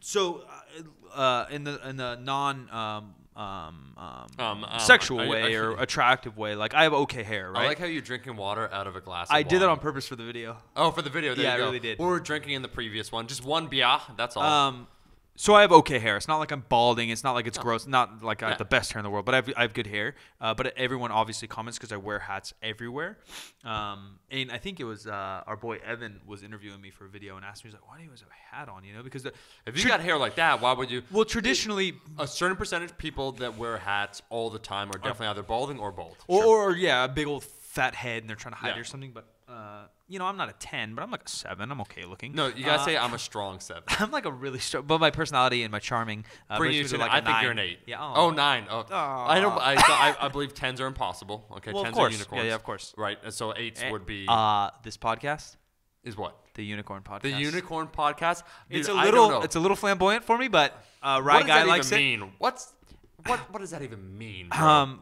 So, in the non sexual way or attractive way, like I have okay hair, right? I like how you're drinking water out of a glass. I did that on purpose for the video. Oh, for the video, there you go. I really did. We were drinking in the previous one, just one beer. That's all. So I have okay hair. It's not like I'm balding. It's not like it's gross. Not like I have the best hair in the world. But I have good hair. But everyone obviously comments because I wear hats everywhere. And I think it was our boy Evan was interviewing me for a video and asked me, he's like, why do you always have a hat on? You know, because if you got hair like that, why would you? Well, traditionally, a certain percentage of people that wear hats all the time are definitely either balding or bald. Or a big old fat head and they're trying to hide it or something. But you know, I'm not a 10, but I'm like a 7. I'm okay looking. No, you gotta say I'm a strong 7. I'm like a really strong, but my personality and my charming bring you to like I think you're an 8. Yeah. Oh, 9. Oh, I don't. I believe 10s are impossible. Okay, well, 10s are unicorns. Yeah, of course. Right. So 8s would be. This podcast is what? The Unicorn Podcast. The Unicorn Podcast. Dude, it's a little flamboyant for me, but Rye Guy likes it. Mean? What does that even mean, bro?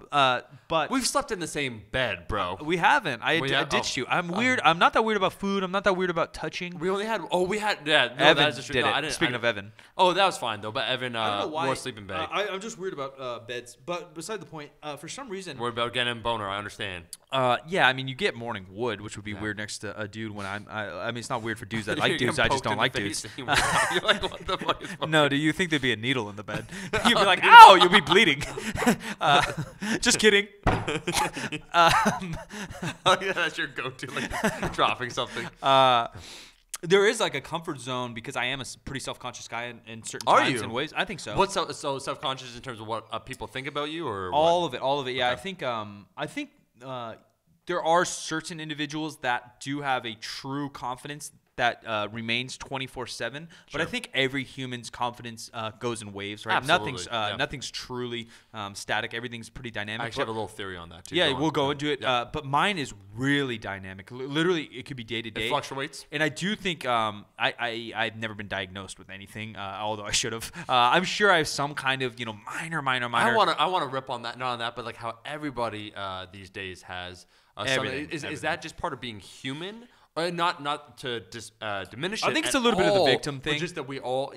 But we've slept in the same bed, bro. We haven't. I ditched you. I'm weird. I'm not that weird about food. I'm not that weird about touching. We only had. Yeah. No, Evan that is did it. Speaking of Evan. Oh, that was fine though. But Evan wore sleeping bag. I'm just weird about beds. But beside the point, for some reason. Worried about getting a boner. I understand. Yeah. I mean, you get morning wood, which would be weird next to a dude when I mean, it's not weird for dudes that like dudes. I just don't like dudes. You're like, what the fuck is no. Do you think there'd be a needle in the bed? You'd be like, ow! You'll be bleeding. Just kidding. Oh yeah, that's your go-to, like dropping something. There is like a comfort zone because I am a pretty self-conscious guy in certain times and ways. I think so. What's so self-conscious in terms of what people think about you, or all of it? Yeah, okay. I think there are certain individuals that do have a true confidence that remains 24/7, but I think every human's confidence goes in waves, right? Absolutely. Nothing's truly static. Everything's pretty dynamic. I actually have a little theory on that too. Yeah, we'll go into it. But mine is really dynamic. Literally, it could be day to day. It fluctuates. And I do think I've never been diagnosed with anything, although I should have. I'm sure I have some kind of minor. I want to rip on that, not on that, but like how everybody these days has. Everything. Is that just part of being human? Not to diminish it. I think it's a little bit of the victim thing. But just that we all,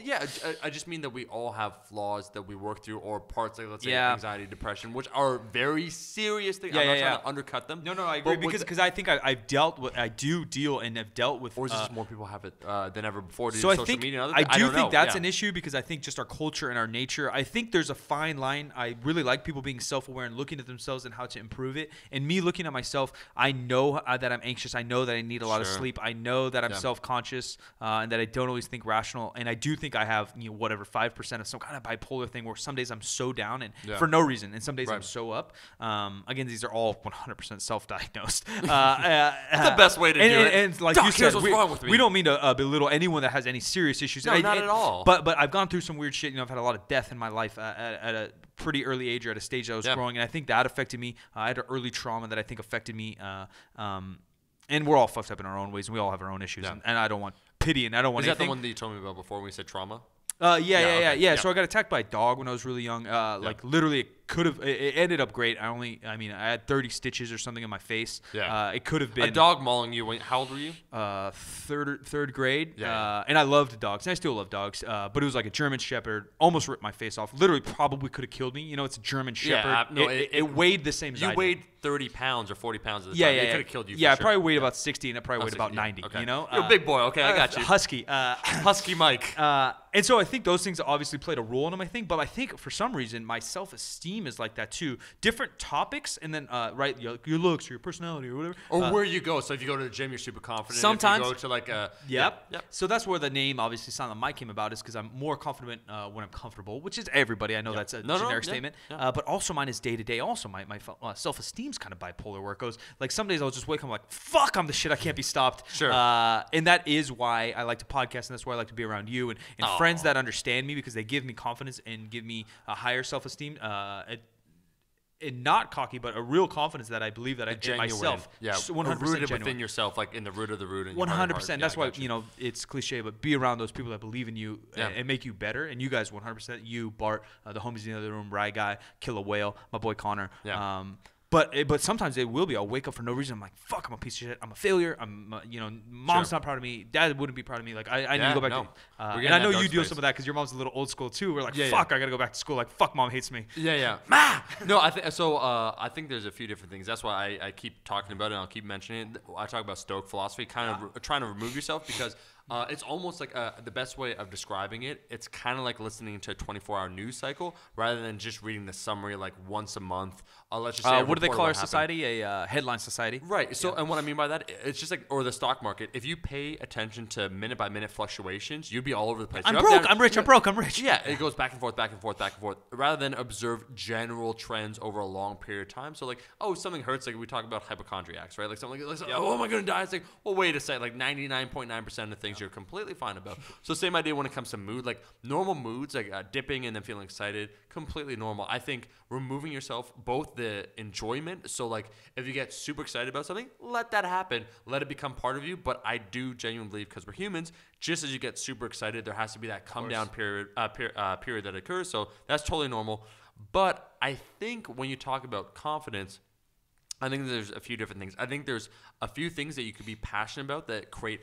I just mean that we all have flaws that we work through, or parts like, let's say, anxiety, depression, which are very serious things. I'm not trying to undercut them. No, I agree because I think I do deal and have dealt with. Or is it just more people have it than ever before due to social media and other things? I do think that's an issue because I think just our culture and our nature. I think there's a fine line. I really like people being self-aware and looking at themselves and how to improve it. And me looking at myself, I know that I'm anxious. I know that I need a lot of sleep. I know that I'm self-conscious and that I don't always think rational. And I do think I have 5% of some kind of bipolar thing where some days I'm so down and for no reason, and some days I'm so up. Again, these are all 100% self-diagnosed. That's the best way to do it. And like Doc, you said, what's wrong with me? We don't mean to belittle anyone that has any serious issues. No, not at all. But I've gone through some weird shit. I've had a lot of death in my life at a pretty early age or at a stage that I was growing, and I think that affected me. I had an early trauma that I think affected me. And we're all fucked up in our own ways, and we all have our own issues. And I don't want pity, and I don't want anything. Is that the one that you told me about before when we said trauma? Yeah. So I got attacked by a dog when I was really young. Like literally, it ended up great. I had 30 stitches or something in my face. Yeah. It could have been a dog mauling you. How old were you? Third grade. Yeah. And I loved dogs, and I still love dogs. But it was like a German Shepherd, almost ripped my face off. Literally, probably could have killed me. It's a German Shepherd. No, it weighed the same as I did. You weighed 30 pounds or 40 pounds at the time. It could have killed you. Yeah, I probably weighed about 60, and I probably weighed about 90. Okay. You're a big boy. Okay, I got you. Husky. Husky Mike. And so I think those things obviously played a role in them, I think. But I think for some reason, my self-esteem is like that too. Different topics, and then, your looks or your personality or whatever. Or where you go. So if you go to the gym, you're super confident. Sometimes. If you go to like a... Yep. So that's where the name, obviously, Silent Mike came about, is because I'm more confident when I'm comfortable, which is everybody. I know that's a generic statement. But also mine is day-to-day. Also, my self-esteem's kind of bipolar, where it goes, like, some days I'll just wake up, I'm like, fuck, I'm the shit, I can't be stopped. Sure. And that is why I like to podcast, and that's why I like to be around you and friends that understand me, because they give me confidence and give me a higher self-esteem. And not cocky, but a real confidence that I believe that I get myself. Yeah, 100% rooted genuine. within yourself, like in the root of the root. 100%. That's why it's cliche, but be around those people that believe in you and make you better. And you guys, 100%. You, Bart, the homies in the other room, Rye Guy, ChickfilA, my boy Connor. But sometimes it will be. I'll wake up for no reason. I'm like, fuck, I'm a piece of shit. I'm a failure. Mom's not proud of me. Dad wouldn't be proud of me. Like, I need to go back to and I know you deal some of that because your mom's a little old school too. We're like, fuck, I got to go back to school. Like, fuck, mom hates me. Yeah. Ma! No, I think there's a few different things. That's why I keep talking about it and I'll keep mentioning it. I talk about Stoic Philosophy, kind of trying to remove yourself because it's almost like the best way of describing it. It's kind of like listening to a 24-hour news cycle rather than just reading the summary like once a month. Let's just say what do they call our society? A headline society. Right. So, and what I mean by that, it's just like, or the stock market. If you pay attention to minute by minute fluctuations, you'd be all over the place. I'm broke. I'm rich. Yeah, it goes back and forth, rather than observe general trends over a long period of time. So, like, oh, something hurts. Like we talk about hypochondriacs, right? Like something like, oh, am I gonna die? It's like, well, wait a second. Like 99.9% of things you're completely fine about. So, same idea when it comes to mood. Like normal moods, like dipping and then feeling excited, completely normal. I think removing yourself both the enjoyment. So, like, if you get super excited about something, let that happen. Let it become part of you. But I do genuinely believe, because we're humans, just as you get super excited, there has to be that come down period that occurs. So that's totally normal. But I think when you talk about confidence, I think there's a few different things. I think there's a few things that you could be passionate about that create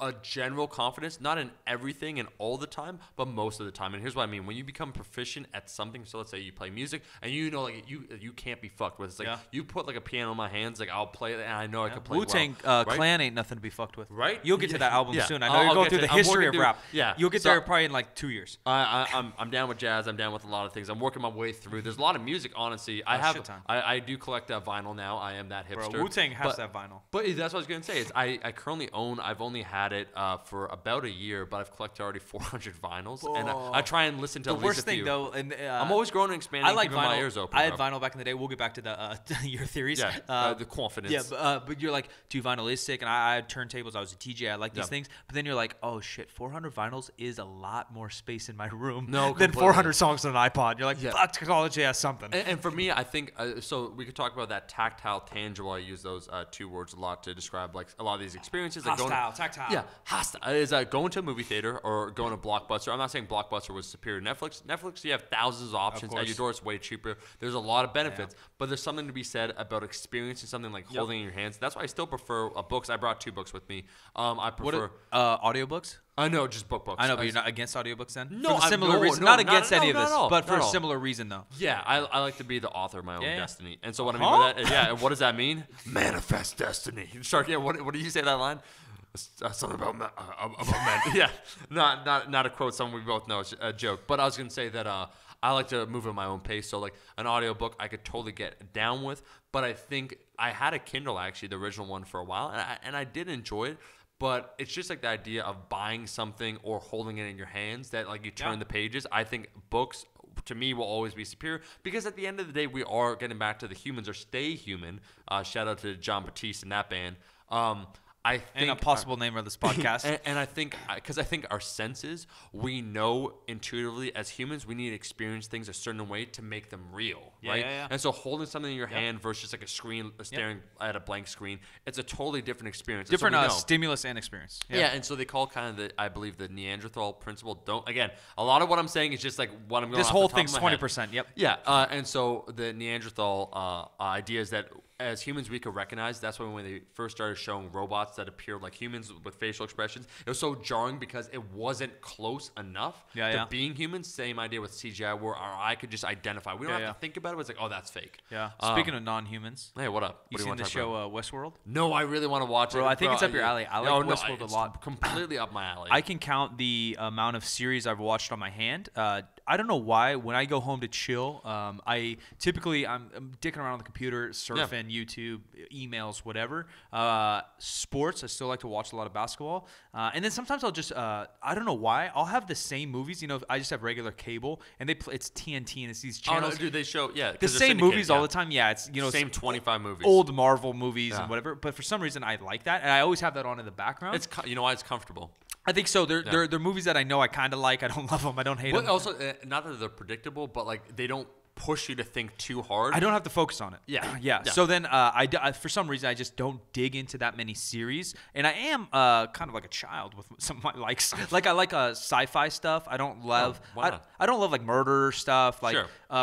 a general confidence, not in everything and all the time, but most of the time. And here's what I mean. When you become proficient at something, so let's say you play music and you know, like, you can't be fucked with. It's like you put like a piano in my hands, like I'll play it and I know I can play Wu-Tang well. Clan ain't nothing to be fucked with. Right? You'll get to that album soon. I know you're going through the history of rap. Yeah. You'll get there probably in like 2 years. I'm down with jazz. I'm down with a lot of things. I'm working my way through. There's a lot of music, honestly. I do collect vinyl now. I am that hipster. Bro, Wu-Tang has that vinyl. But that's what I was going to say. Is I currently own, I've only had it for about a year, but I've collected already 400 vinyls, and I try and listen to at least a few. The worst thing, though, and I'm always growing and expanding. I like keeping vinyl. my ears open. I had vinyl back in the day. We'll get back to the your theories. Yeah, the confidence. Yeah, but you're like, dude, vinyl is sick, and I had turntables. I was a DJ. I like these things, but then you're like, oh shit, 400 vinyls is a lot more space in my room than 400 songs on an iPod. You're like, fuck, technology has something. And for me, I think so. We could talk about that tactile, tangible. I use those two words a lot to describe like a lot of these experiences. Hostile, tactile. Yeah, hostile is going to a movie theater or going to Blockbuster. I'm not saying Blockbuster was superior to Netflix. Netflix, you have thousands of options at your door. It's way cheaper. There's a lot of benefits, but there's something to be said about experiencing something like holding in your hands. That's why I still prefer books. I brought 2 books with me. I prefer audiobooks. I know, just books. I know, but you're not against audiobooks then? No, for a similar reason. Not against any of this, but for a similar reason, though. Yeah, I like to be the author of my own destiny. And so what I mean by that, what does that mean? Manifest destiny. Shark, what did you say that line? Something about men. Yeah, not a quote. Something we both know. It's a joke. But I was gonna say that I like to move at my own pace. So like an audiobook, I could totally get down with. But I think I had a Kindle actually, the original one, for a while, and I did enjoy it. But it's just like the idea of buying something or holding it in your hands that like you turn the pages. I think books, to me, will always be superior because at the end of the day, we are getting back to the humans or stay human. Shout out to John Batiste and that band. I think, and a possible name of this podcast. And I think, because I think our senses, we know intuitively as humans, we need to experience things a certain way to make them real, right? Yeah. And so holding something in your hand versus like a screen, staring at a blank screen, it's a totally different experience. Different stimulus and experience. Yeah, and so they call kind of I believe the Neanderthal principle. Again, a lot of what I'm saying is just like what I'm going. This whole thing's 20%. Yep. Yeah, and so the Neanderthal idea is that as humans, we could recognize. That's when they first started showing robots that appeared like humans with facial expressions. It was so jarring because it wasn't close enough to being human. Same idea with CGI, where our eye could just identify. We don't have to think about it. It's like, oh, that's fake. Yeah. Speaking of non-humans, hey, what up? You seen the show Westworld? No, I really want to watch it. Bro, I think it's up your alley. I like Westworld a lot. Completely up my alley. I can count the amount of series I've watched on my hand. I don't know why. When I go home to chill, I'm dicking around on the computer, surfing, YouTube, emails, whatever. Sports, I still like to watch a lot of basketball. And then sometimes I'll just, I don't know why, I'll have the same movies. You know, I just have regular cable, and it's TNT, and it's these channels. Oh, no, dude, they show, the same movies all the time. Yeah, it's, you know, same 25 movies. Old Marvel movies and whatever. But for some reason, I like that, and I always have that on in the background. You know why? It's comfortable. I think so. They're movies that I know I kind of like. I don't love them. I don't hate them. Also, not that they're predictable, but like they don't push you to think too hard. I don't have to focus on it. Yeah. So then I for some reason I just don't dig into that many series, and I am kind of like a child with some of my likes. Like I like sci-fi stuff. I don't love I don't love like murder stuff. Like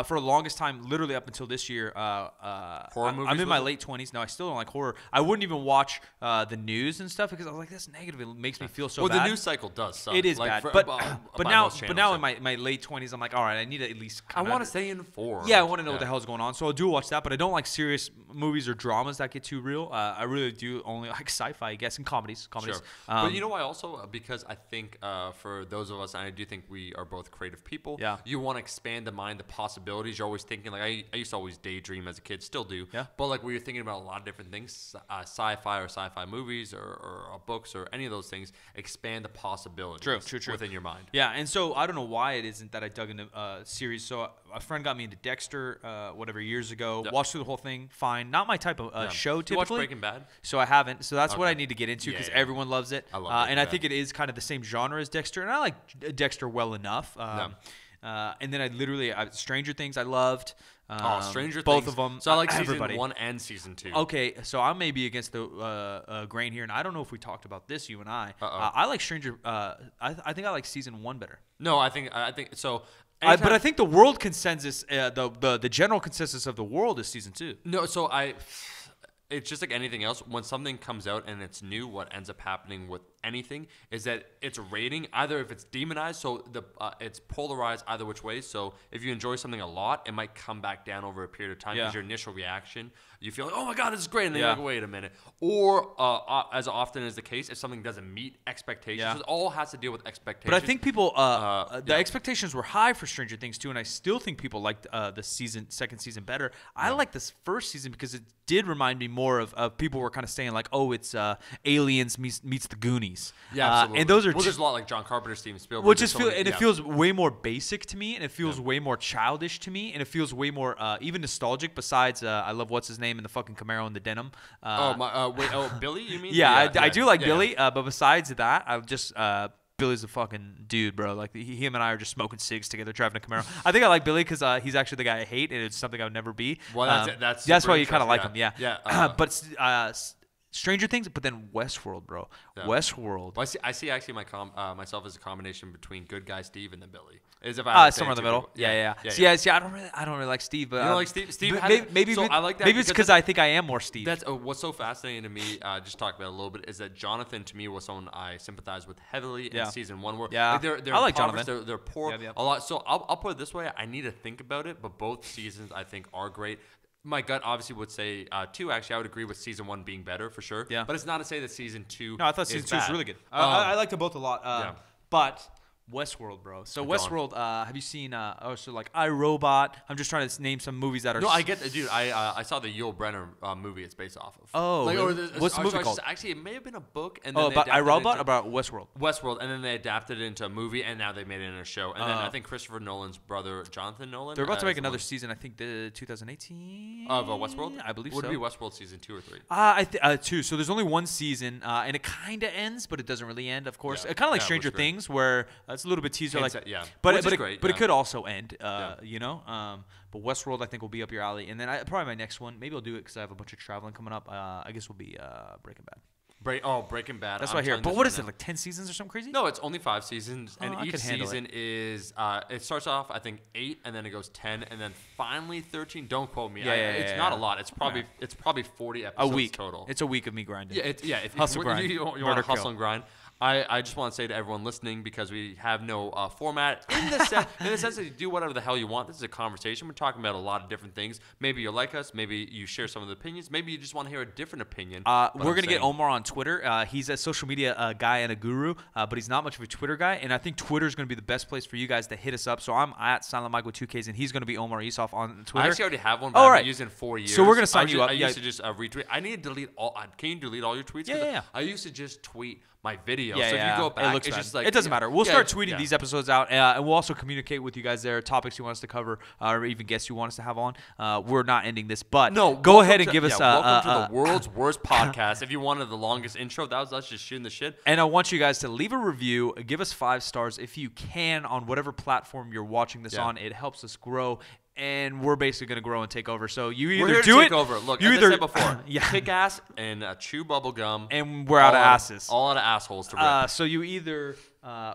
for the longest time, literally up until this year, Horror movies I'm in my with it? late 20s. No, I still don't like horror. I wouldn't even watch the news and stuff because I was like, that's negative. It makes me feel so Well, bad. the news cycle does suck. It is like, bad, for- but by now, most but channels, now yeah. in my late 20s, I'm like, all right, I need to at least. I want to stay informed. Yeah, I want to know what the hell's going on, so I do watch that. But I don't like serious movies or dramas that get too real. I really do only like sci-fi, I guess, and comedies. Sure. But you know why also? Because I think for those of us, and I do think we are both creative people, Yeah. you want to expand the mind, the possibilities. You're always thinking, like, I used to always daydream as a kid, still do. Yeah. But, like, when you're thinking about a lot of different things, sci-fi or sci-fi movies or books or any of those things, expand the possibilities True. within your mind. Yeah, and so I don't know why it isn't that I dug into series. So a friend got me into Dexter, whatever, years ago. Yep. Watched through the whole thing. Fine. Not my type of show, Did you watch typically. Breaking Bad? So I haven't. So that's what Okay. I need to get into because Yeah. everyone loves it. I love and Breaking I Bad. think it is kind of the same genre as Dexter, and I like Dexter well enough. And then I literally Stranger Things I loved. Stranger both Things. of them. So I like everybody. season 1 and season 2. Okay, so I may be against the grain here, and I don't know if we talked about this, you and I. I like Stranger. I think I like season 1 better. No, I think so. But I think the world consensus, the general consensus of the world is season 2. No, so it's just like anything else. When something comes out and it's new, what ends up happening with anything is that it's a rating. Either if it's demonized, so it's polarized either which way. So if you enjoy something a lot, it might come back down over a period of time because your initial reaction, you feel like, oh my god, this is great, and then you're like, wait a minute. Or as often is the case, if something doesn't meet expectations, it all has to deal with expectations. But I think people, the expectations were high for Stranger Things too, and I still think people liked the second season better. I like this first season because it did remind me more of people were kind of saying like, oh, it's Aliens meets the Goonies. Yeah, absolutely. And those are there's a lot like John Carpenter, Steven Spielberg. Which it feels way more basic to me, and it feels way more childish to me, and it feels way more even nostalgic. Besides, I love what's his name in the fucking Camaro and the denim. Billy? You mean? Yeah, I do like Billy. But besides that, I just Billy's a fucking dude, bro. Like him and I are just smoking cigs together, driving a Camaro. I think I like Billy because he's actually the guy I hate, and it's something I would never be. Well, that's why you kind of like him. Yeah. Yeah. But Stranger Things, but then Westworld, bro. Yeah. Westworld. Well, I see actually myself as a combination between good guy Steve and then Billy. Is if somewhere in the middle. Yeah. See, I don't really like Steve, but you don't like Steve. Maybe I like that. Maybe it's because I think I am more Steve. That's what's so fascinating to me. Just talk about it a little bit is that Jonathan to me was someone I sympathized with heavily in season 1. Where they're I like Jonathan. They're poor a lot. So I'll put it this way: I need to think about it, but both seasons I think are great. My gut obviously would say 2. Actually, I would agree with season 1 being better for sure. Yeah. But it's not to say that season 2. No, I thought season 2 was really good. I liked them both a lot. But Westworld, bro. So Westworld, have you seen? So like iRobot. I'm just trying to name some movies that are. No, I get that, dude. I saw the Yul Brynner movie. It's based off of. Oh, like, really? What's the movie called? Actually, it may have been a book. And then about iRobot, about Westworld. Westworld, and then they adapted it into a movie, and now they made it into a show. And then I think Christopher Nolan's brother, Jonathan Nolan. They're about to make another season. I think the 2018 of Westworld. I believe Would so. Would it be Westworld season 2 or 3? 2. So there's only one season, and it kind of ends, but it doesn't really end. Of course, kind of like Stranger Things, where it's a little bit teaser, like. But it could also end, you know. But Westworld, I think, will be up your alley. And then probably my next one, maybe I'll do it because I have a bunch of traveling coming up. I guess will be Breaking Bad. Breaking Bad. That's what I hear. But what is it, like 10 seasons or something crazy? No, it's only 5 seasons, and each season is it starts off I think 8, and then it goes 10, and then finally 13. Don't quote me. It's not a lot. It's probably 40 episodes a week total. It's a week of me grinding. If hustle grind. You want to hustle and grind. I just want to say to everyone listening, because we have no format, in the sense that you do whatever the hell you want. This is a conversation. We're talking about a lot of different things. Maybe you like us. Maybe you share some of the opinions. Maybe you just want to hear a different opinion. We're going to get Omar on Twitter. He's a social media guy and a guru, but he's not much of a Twitter guy. And I think Twitter is going to be the best place for you guys to hit us up. So I'm at Silent Mike with 2Ks, and he's going to be Omar Esoff on Twitter. I actually already have one, but I've been using it 4 years. So we're going to sign you up. I used to just retweet. I need to delete all. Can you delete all your tweets? Yeah. I used to just tweet my video. Yeah, so if you go back, it's just like it doesn't matter. We'll start tweeting these episodes out, and we'll also communicate with you guys there, topics you want us to cover, or even guests you want us to have on. We're not ending this, but go ahead and give us welcome to the world's worst podcast. If you wanted the longest intro, that was us just shooting the shit. And I want you guys to leave a review, give us 5 stars if you can on whatever platform you're watching this on. It helps us grow. And we're basically going to grow and take over. So you either do it. Over. Look, you as either I said before, kick ass and chew bubble gum. And we're out of asses. All out of assholes to rip. So you either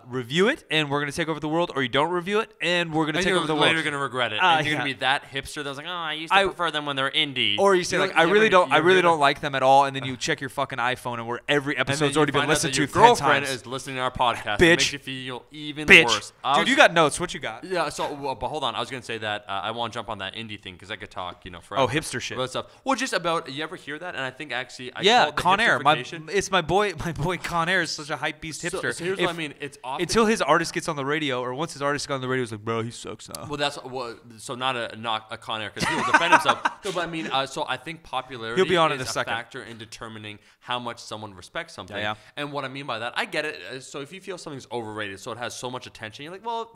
review it, and we're gonna take over the world, or you don't review it, and we're gonna take over the world. Later, gonna regret it. And you're gonna be that hipster that was like, oh, I used to prefer them when they're indie. Or you say like, I really don't like them at all, and then you check your fucking iPhone, and where every episode's already been listened to 10 times. Your girlfriend is listening to our podcast. Bitch. It makes you feel even worse. Dude, you got notes. What you got? Yeah. So, but hold on. I was gonna say that I want to jump on that indie thing because I could talk, forever. Oh, hipster shit. About stuff. Well, just about. You ever hear that? And I think actually, Con Air. It's my boy. My boy Con Air is such a hype beast hipster. So here's what I mean. It's often, until his artist gets on the radio, or once his artist got on the radio, it's like, bro, he sucks now. Well, so not a Con Air because he will defend himself. No, but I mean, so I think popularity He'll be on is in a a second. factor in determining how much someone respects something. Yeah. And what I mean by that, I get it. So if you feel something's overrated, so it has so much attention, you're like, well,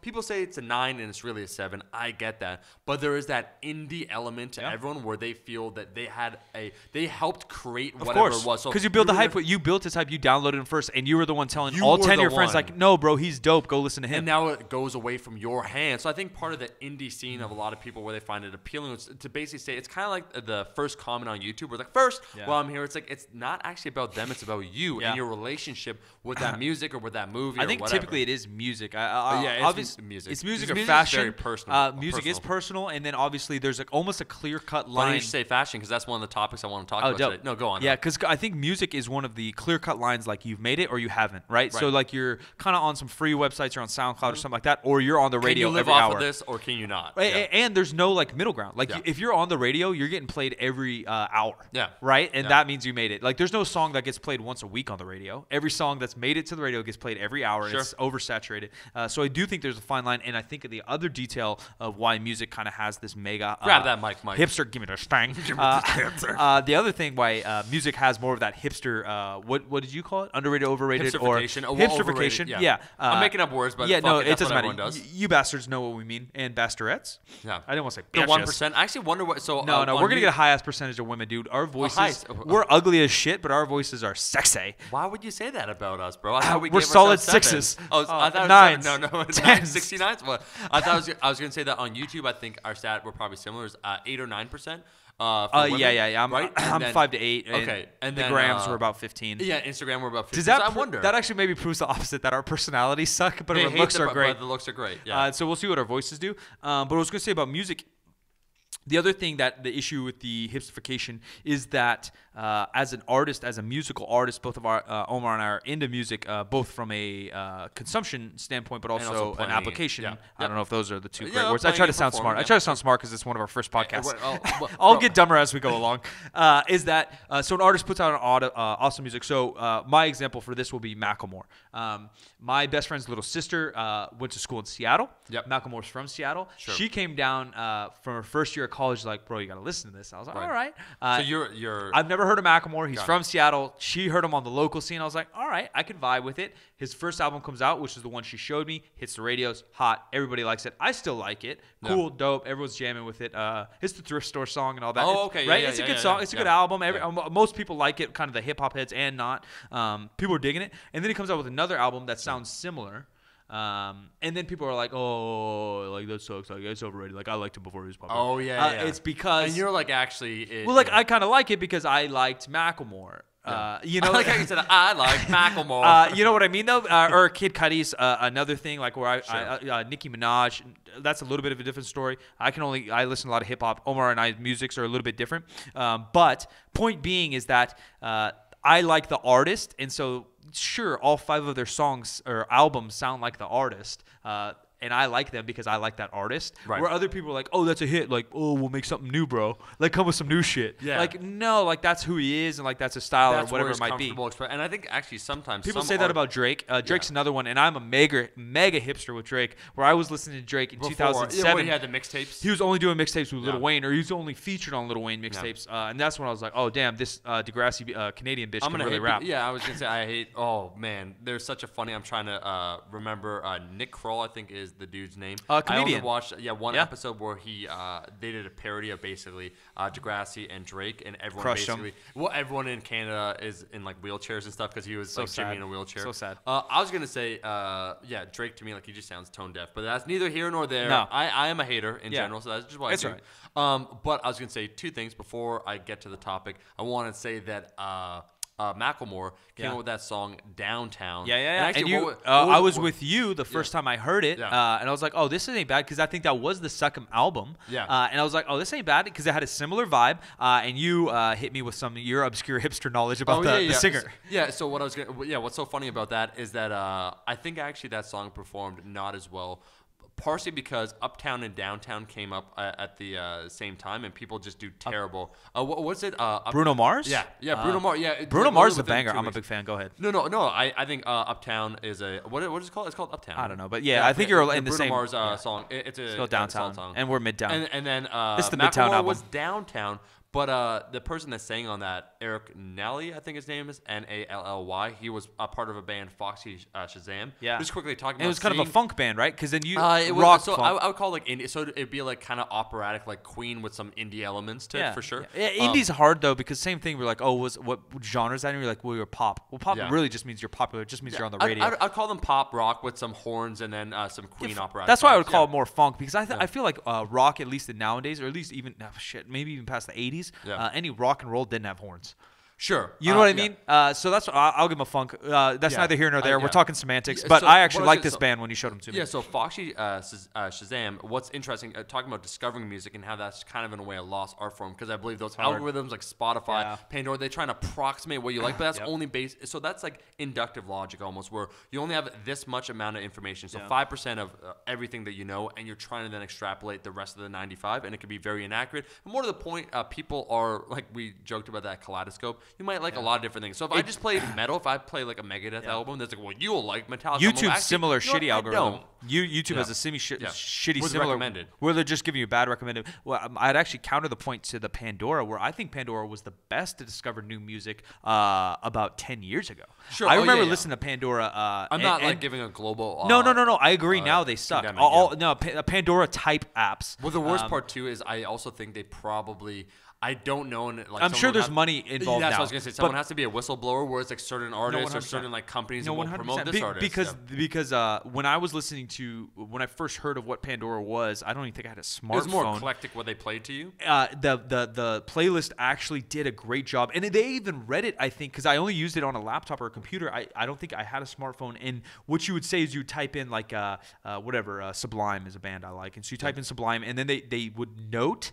people say it's a 9 and it's really a 7. I get that, but there is that indie element to everyone where they feel that they helped create whatever it was. Because you built the hype. You built this hype. You downloaded him first, and you were the one telling all 10 of your friends, like, no, bro, he's dope. Go listen to him. And now it goes away from your hands. So I think part of the indie scene of a lot of people where they find it appealing was to basically say it's kind of like the first comment on YouTube where it's like, while I'm here, it's like it's not actually about them, it's about you and your relationship with that music or with that movie. I think typically it is music. It's music. It's music or fashion. Very personal. Music is personal, and then obviously there's like almost a clear-cut line. Funny you say fashion because that's one of the topics I want to talk about today. No, go on. Yeah, because I think music is one of the clear-cut lines, like you've made it or you haven't, right? So like you're kind of on some free websites or on SoundCloud or something like that, or you're on the radio every hour. Can you live off of this or can you not? And there's no like middle ground. Like if you're on the radio, you're getting played every hour. Yeah. Right? And that means you made it. Like there's no song that gets played once a week on the radio. Every song that's made it to the radio gets played every hour. Sure. It's oversaturated. So I do think there's a fine line, and I think the other detail of why music kind of has this mega grab that mic, Mike. Hipster, give me the stang. The other thing why music has more of that hipster, what did you call it? Underrated, overrated, hipsterification, or hipsterification? Yeah. I'm making up words, but it doesn't matter. Does. You bastards know what we mean, and basterettes. Yeah, I didn't want to say the 1%. I actually wonder what. So no, we're gonna get a high ass percentage of women, dude. Our voices, we're ugly as shit, but our voices are sexy. Why would you say that about us, bro? I thought we're solid 6s. Oh, I thought 9s. No, 69s. What? I was gonna say that on YouTube. I think our stat were probably similar. Is 8 or 9%. Yeah. I'm 5 to 8. Okay, and the grams were about 15. Yeah, Instagram were about 15. Does that? I wonder. That actually maybe proves the opposite. That our personalities suck, but our looks are great. But the looks are great. Yeah. So we'll see what our voices do. But I was gonna say about music. The other thing that the issue with the hipsterification is that as an artist, as a musical artist, both of our Omar and I are into music, both from a consumption standpoint, but also an application. Yeah. I don't know if those are the two great words. I try to sound smart. I try to sound smart because it's one of our first podcasts. I'll get dumber as we go along. Is that so? An artist puts out awesome music. So my example for this will be Macklemore. My best friend's little sister went to school in Seattle. Yep. Macklemore's from Seattle. Sure. She came down from her first year of college, like, bro, you got to listen to this. I was like, all right. So you're I've never heard of Macklemore. He's from Seattle. She heard him on the local scene. I was like, all right, I can vibe with it. His first album comes out, which is the one she showed me. Hits the radios, hot. Everybody likes it. I still like it. Cool, dope. Everyone's jamming with it. It's the thrift store song and all that. Oh, okay. Right? It's a good song. It's a good album. Most people like it, kind of the hip-hop heads and not. People are digging it. And then he comes out with another album that sounds similar. And then people are like, "Oh, like that sucks. Like it's overrated. Like I liked him before he was popular." Oh yeah. It's because and you're like actually. I kind of like it because I liked Macklemore. You know, like how you said, I like Macklemore. You know what I mean, though? Or Kid Cudi's another thing, like where Nicki Minaj. That's a little bit of a different story. I listen to a lot of hip hop. Omar and I's musics are a little bit different. But point being is that I like the artist, and so sure, all 5 of their songs or albums sound like the artist. And I like them because I like that artist. Right. Where other people are like, oh, that's a hit. Like, oh, we'll make something new, bro. Like, come with some new shit. Yeah. Like, no, like that's who he is, and like that's his style or whatever it might be. And I think actually sometimes people say that about Drake. Drake's another one, and I'm a mega hipster with Drake. Where I was listening to Drake in 2007. Yeah, when he had the mixtapes. He was only doing mixtapes with Lil Wayne, or he was only featured on Lil Wayne mixtapes. And that's when I was like, oh damn, this Degrassi Canadian bitch can really rap. I was gonna say I hate. Oh man, there's such a funny. I'm trying to remember. Nick Kroll, I think, is the dude's name. Comedian. I only watched one episode where they did a parody of basically Degrassi and Drake, and everyone crushed basically him. Well, everyone in Canada is in like wheelchairs and stuff because he was so like Jimmy in a wheelchair. So sad. I was gonna say Drake to me like he just sounds tone deaf, but that's neither here nor there. No. I am a hater in general, so that's just why that's I do. Right. But I was gonna say 2 things before I get to the topic. I want to say that Macklemore came Yeah. out with that song Downtown. Yeah. And actually, you, I was with you the first time I heard it, and I was like, "Oh, this ain't bad," because I think that was the second album. Yeah. And I was like, "Oh, this ain't bad," because it had a similar vibe. And you hit me with some your obscure hipster knowledge about the singer. So what I was what's so funny about that is that I think actually that song performed not as well. Partially because Uptown and Downtown came up at the same time, and people just do terrible. What's it? Bruno Mars? Yeah, Bruno Mars. Yeah, Bruno Mars is a banger. I'm a big fan. Go ahead. No. I think Uptown is what is it called? It's called Uptown. I don't know, but I think you're in the same. Bruno Mars song. It's called Downtown, song. and we're Midtown. And then this is the Midtown album. was Downtown. But the person that sang on that, Eric Nally, I think his name is, Nally, he was a part of a band, Foxy Shazam. Yeah. Just quickly talking about it was kind of a funk band, right? Because then you rock funk. I would call it like indie. So it'd be like kind of operatic, like Queen with some indie elements to it, for sure. Yeah, indie's hard, though, because same thing. We're like, oh, what genre is that? And you're like, well, you're pop. Well, pop really just means you're popular. It just means you're on the radio. I'd call them pop rock with some horns and then some Queen operatic. That's why I would call it more funk, because I feel like rock, at least in nowadays, or at least even, maybe even past the 80s, any rock and roll didn't have horns. Sure. You know what I mean? So that's I'll give him a funk. That's neither here nor there. We're talking semantics. But so I actually like this band when you showed them to me. Yeah, so Foxy Shazam, what's interesting, talking about discovering music and how that's kind of in a way a lost art form, because I believe those algorithms like Spotify, Pandora, they try and approximate what you like, but that's only based, so that's like inductive logic almost, where you only have this much amount of information, so 5% of everything that you know, and you're trying to then extrapolate the rest of the 95, and it can be very inaccurate. And more to the point, people are, like we joked about that kaleidoscope, you might like a lot of different things. So if I just play metal, if I play like a Megadeth album, that's like, well, you'll like Metallica. YouTube's similar shitty algorithm. YouTube has a shitty similar recommended, where they're just giving you bad recommended. Well, I'd actually counter the point to the Pandora, where I think Pandora was the best to discover new music about 10 years ago. Sure. I remember listening to Pandora. I'm not like giving a global. No. I agree. Now they suck. Pandora type apps. Well, the worst part too is I also think they probably. I don't know. Like, I'm sure there's money involved. That's now. what I was gonna say. Someone has to be a whistleblower, where it's like certain artists or certain like companies that will promote this artist. Because when I was listening to when I first heard of what Pandora was, I don't even think I had a smartphone. It was more eclectic what they played to you. The playlist actually did a great job, and they even read it. I think because I only used it on a laptop or a computer. I don't think I had a smartphone. And what you would say is you type in like Sublime is a band I like, and so you type in Sublime, and then they would note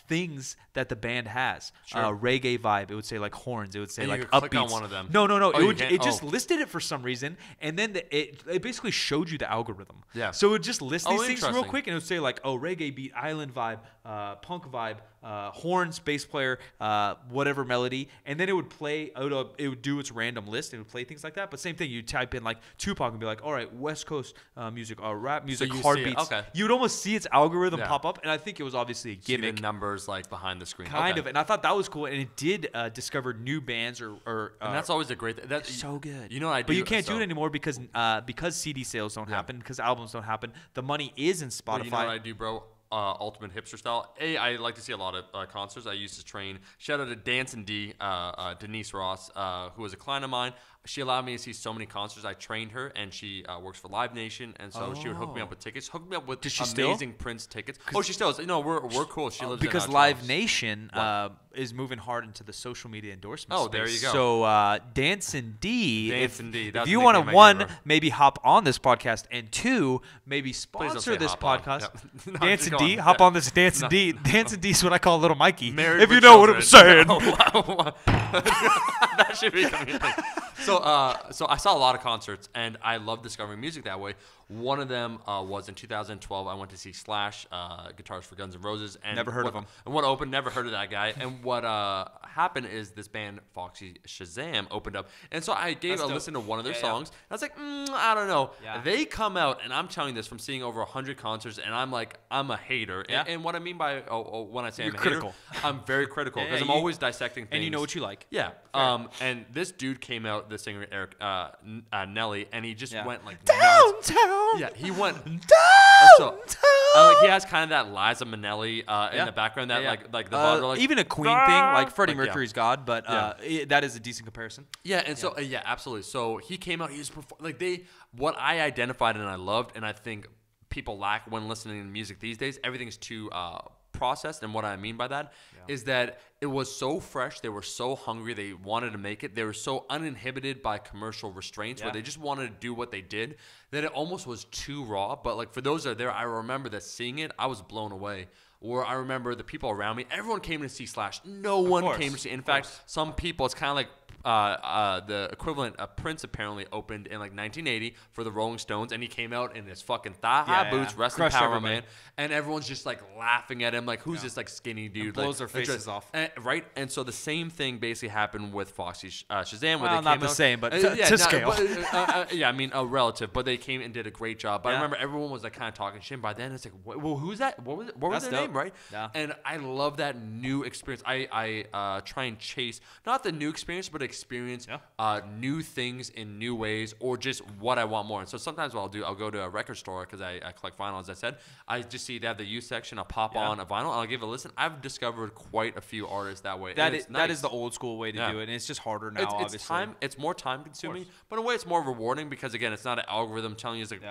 things that the band has. Reggae vibe, it would say like horns, it would say like upbeats. Click on one of them. No. It just listed it for some reason, and then it basically showed you the algorithm. Yeah. So it would just list these things real quick, and it would say like, reggae beat, island vibe, punk vibe, horns, bass player, whatever melody, and then it would play out. It would do its random list. It would play things like that. But same thing, you type in like Tupac and be like, all right, West Coast music, rap music, hard beats. You would almost see its algorithm pop up, and I think it was obviously a gimmick. See the numbers like behind the screen. Kind of, and I thought that was cool, and it did discover new bands and that's always a great thing. That's so good. You know what I do? But you can't do it anymore because CD sales don't happen, because albums don't happen. The money is in Spotify. But you know what I do, bro? Ultimate hipster style. I like to see a lot of concerts. I used to train. Shout out to Dance and D, Denise Ross, who was a client of mine. She allowed me to see so many concerts. I trained her, and she works for Live Nation, and so she would hook me up with tickets. Hook me up with amazing Prince tickets. Oh, she still is. No, we're cool. She lives because in Live Nation is moving hard into the social media endorsement space. There you go. So Dance and D. If you want to, one, maybe hop on this podcast, and two, maybe sponsor this podcast. No, Dance and D, hop on this Dance and D. Dance and D is what I call Little Mikey. Married if you know what I'm saying. That should be coming. So I saw a lot of concerts, and I love discovering music that way. One of them was in 2012. I went to see Slash, guitarist for Guns N' Roses. And never heard of him. And what opened, never heard of that guy. And what happened is this band, Foxy Shazam, opened up. And so I gave a listen to one of their songs. And I was like, I don't know. Yeah. They come out, and I'm telling you this from seeing over 100 concerts, and I'm like, I'm a hater. Yeah. And what I mean by when I say I'm a critical. Hater, I'm very critical because I'm always dissecting things. And you know what you like. Yeah. And this dude came out, the singer, Eric Nelly, and he just went like downtown. Yeah, he went downtown. He has kind of that Liza Minnelli in the background, that like the vodka, like, even a Queen thing, like Freddie Mercury's God, but that is a decent comparison. Yeah, and so absolutely. So he came out. He was what I identified and I loved, and I think people lack when listening to music these days. Everything's too processed, and what I mean by that is that it was so fresh. They were so hungry. They wanted to make it. They were so uninhibited by commercial restraints where they just wanted to do what they did that it almost was too raw. But like for those that are there, I remember that seeing it, I was blown away. Or I remember the people around me, everyone came to see Slash. No one came to see. In fact, some people, it's kind of like the equivalent of Prince apparently opened in like 1980 for the Rolling Stones, and he came out in his fucking thigh-high boots, rest in power, man. And everyone's just like laughing at him, like, who's this like skinny dude? Blows like, their faces off. Right? And so the same thing basically happened with Foxy Shazam. Well, not the same, but to scale. Yeah, I mean, relative, but they came and did a great job. But I remember everyone was like kind of talking shit. By then, it's like, well, who's that? What was their name, right? Yeah. And I love that new experience. I try and chase, not the new experience, but experience new things in new ways, or just what I want more. And so sometimes what I'll do, I'll go to a record store because I collect vinyl, as I said. I just see they have the used section. I'll pop on a vinyl and I'll give it a listen. I've discovered quite a few artists that way. That is the old school way to do it, and it's just harder now. Obviously, it's more time consuming, but in a way it's more rewarding because again, it's not an algorithm telling you. It's like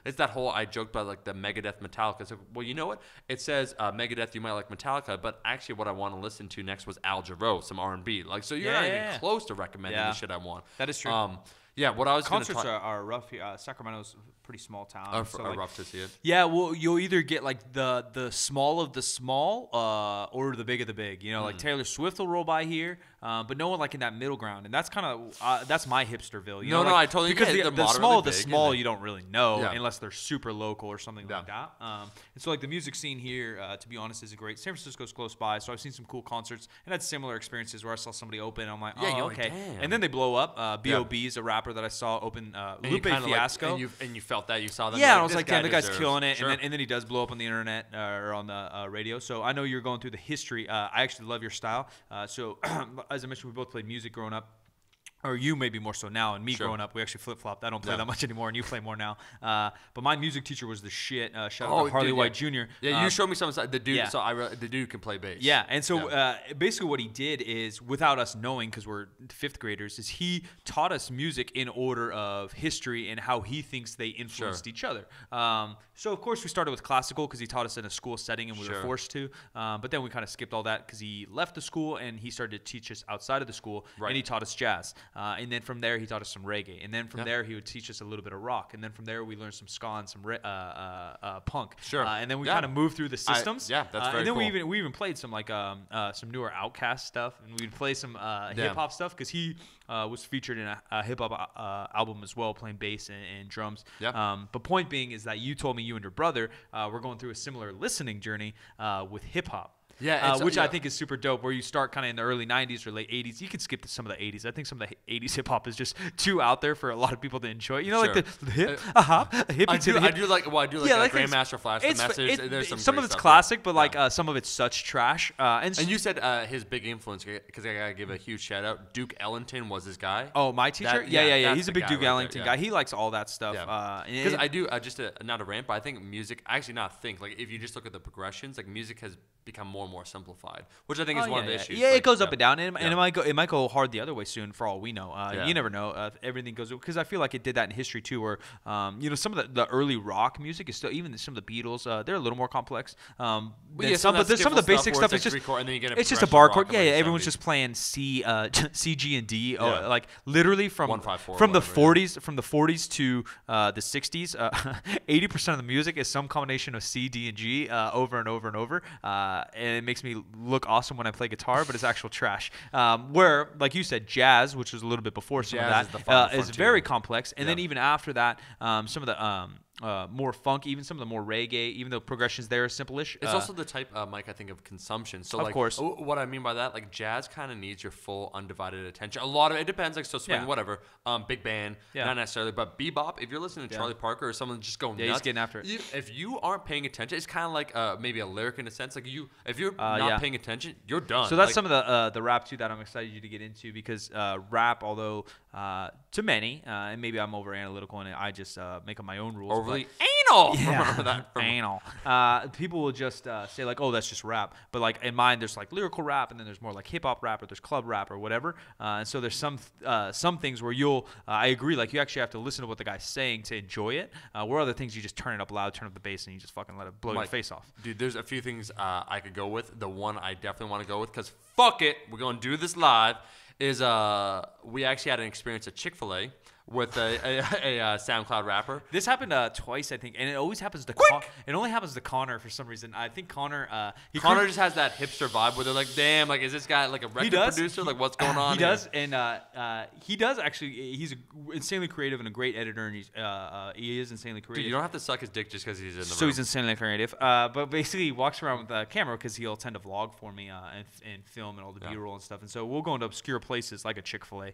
it's that whole I joked about like the Megadeth Metallica. It's like, well, you know what? It says Megadeth, you might like Metallica, but actually what I want to listen to next was Al Jarreau, some R&B. Like, so you're not even close to recommending the shit I want. That is true. What I was concerts are rough here. Sacramento's a pretty small town. So like, rough to see it. Yeah, well, you'll either get like the small of the small, or the big of the big. You know, like Taylor Swift will roll by here, but no one like in that middle ground, and that's kind of that's my hipsterville. You know, I totally because get the small of the big, small you don't really know unless they're super local or something like that. And so like the music scene here, to be honest, is great. San Francisco's close by, so I've seen some cool concerts and had similar experiences where I saw somebody open, and I'm like, okay, and then they blow up. B.O.B. is a rapper that I saw open. Lupe Fiasco, like, and you felt that, you saw them. Yeah, I was like, damn, the guy's killing it, and then he does blow up on the internet or on the radio. So I know you're going through the history. I actually love your style. So as I mentioned, we both played music growing up. Or you maybe more so now, and me growing up, we actually flip-flopped. I don't play that much anymore, and you play more now. But my music teacher was the shit. Shout out to Harley White Jr. Yeah, you showed me some. The dude, so the dude can play bass. Yeah, and so basically what he did is, without us knowing, because we're fifth graders, is he taught us music in order of history and how he thinks they influenced each other. So of course we started with classical because he taught us in a school setting and we were forced to. But then we kind of skipped all that because he left the school and he started to teach us outside of the school, and he taught us jazz. And then from there, he taught us some reggae. And then from there, he would teach us a little bit of rock. And then from there, we learned some ska and some punk. And then we kind of moved through the systems. That's very And then cool. we even played some like some newer Outkast stuff. And we'd play some hip hop stuff because he was featured in a hip hop album as well, playing bass and drums. But point being is that you told me you and your brother were going through a similar listening journey with hip hop. Which I think is super dope, where you start kind of in the early 90s or late 80s. You can skip to some of the 80s. I think some of the 80s hip-hop is just too out there for a lot of people to enjoy. You know, like the hip, hippie to the hip. I do like Grandmaster Flash, The Message. There's some of it's classic, but like some of it's such trash. And you said his big influence, because I got to give a huge shout-out. Duke Ellington was his guy. Oh, my teacher? Yeah. He's a big Duke Ellington guy. He likes all that stuff. Because I do, not a rant, but I think music, actually not think, like if you just look at the progressions, like music has become more and more simplified, which I think is one of the issues. Yeah, it goes up and down, and it might go hard the other way soon, for all we know. You never know. Everything goes, because I feel like it did that in history too, where some of the early rock music is still, even some of the Beatles, they're a little more complex. But some of the basic stuff is just it's just a bar chord. Yeah, everyone's just playing C, G, and D. Like literally from the 40s to the 60s, 80% of the music is some combination of C, D, and G over and over and over. And it makes me look awesome when I play guitar, but it's actual trash. Where, like you said, jazz, which was a little bit before some of that, is very complex. And then even after that, some of the more funk, even some of the more reggae, even though progressions there are simple-ish. It's also the type, Mike, I think, of consumption. So, of course. What I mean by that, like, jazz kind of needs your full, undivided attention. A lot of it depends, like, so swing, whatever. Big band, not necessarily. But bebop, if you're listening to Charlie Parker or someone just going nuts. He's getting after it. If you aren't paying attention, it's kind of like maybe a lyric in a sense. Like, if you're not paying attention, you're done. So that's some of the rap, too, that I'm excited you to get into, because rap, although to many, and maybe I'm over-analytical and I just make up my own rules. Overly anal. Yeah, Remember that from anal. People will just say like, "Oh, that's just rap," but like in mine, there's like lyrical rap, and then there's more like hip hop rap, or there's club rap, or whatever. And so there's some things where you'll, I agree, like you actually have to listen to what the guy's saying to enjoy it. Where other things you just turn it up loud, turn up the bass, and you just fucking let it blow your face off. Dude, there's a few things I could go with. The one I definitely want to go with, because fuck it, we're going to do this live, is we actually had an experience at ChickfilA with a SoundCloud rapper. This happened twice, I think, and it always happens to it only happens to Connor for some reason. I think Connor Connor just has that hipster vibe where they're like, damn, like, is this guy like a record producer? Like, what's going on? He does, and he does actually. He's insanely creative and a great editor, and he is insanely creative. Dude, you don't have to suck his dick just because he's in the room. So he's insanely creative. But basically, he walks around with a camera because he'll tend to vlog for me and film and all the B-roll and stuff. And so we'll go into obscure places like a ChickfilA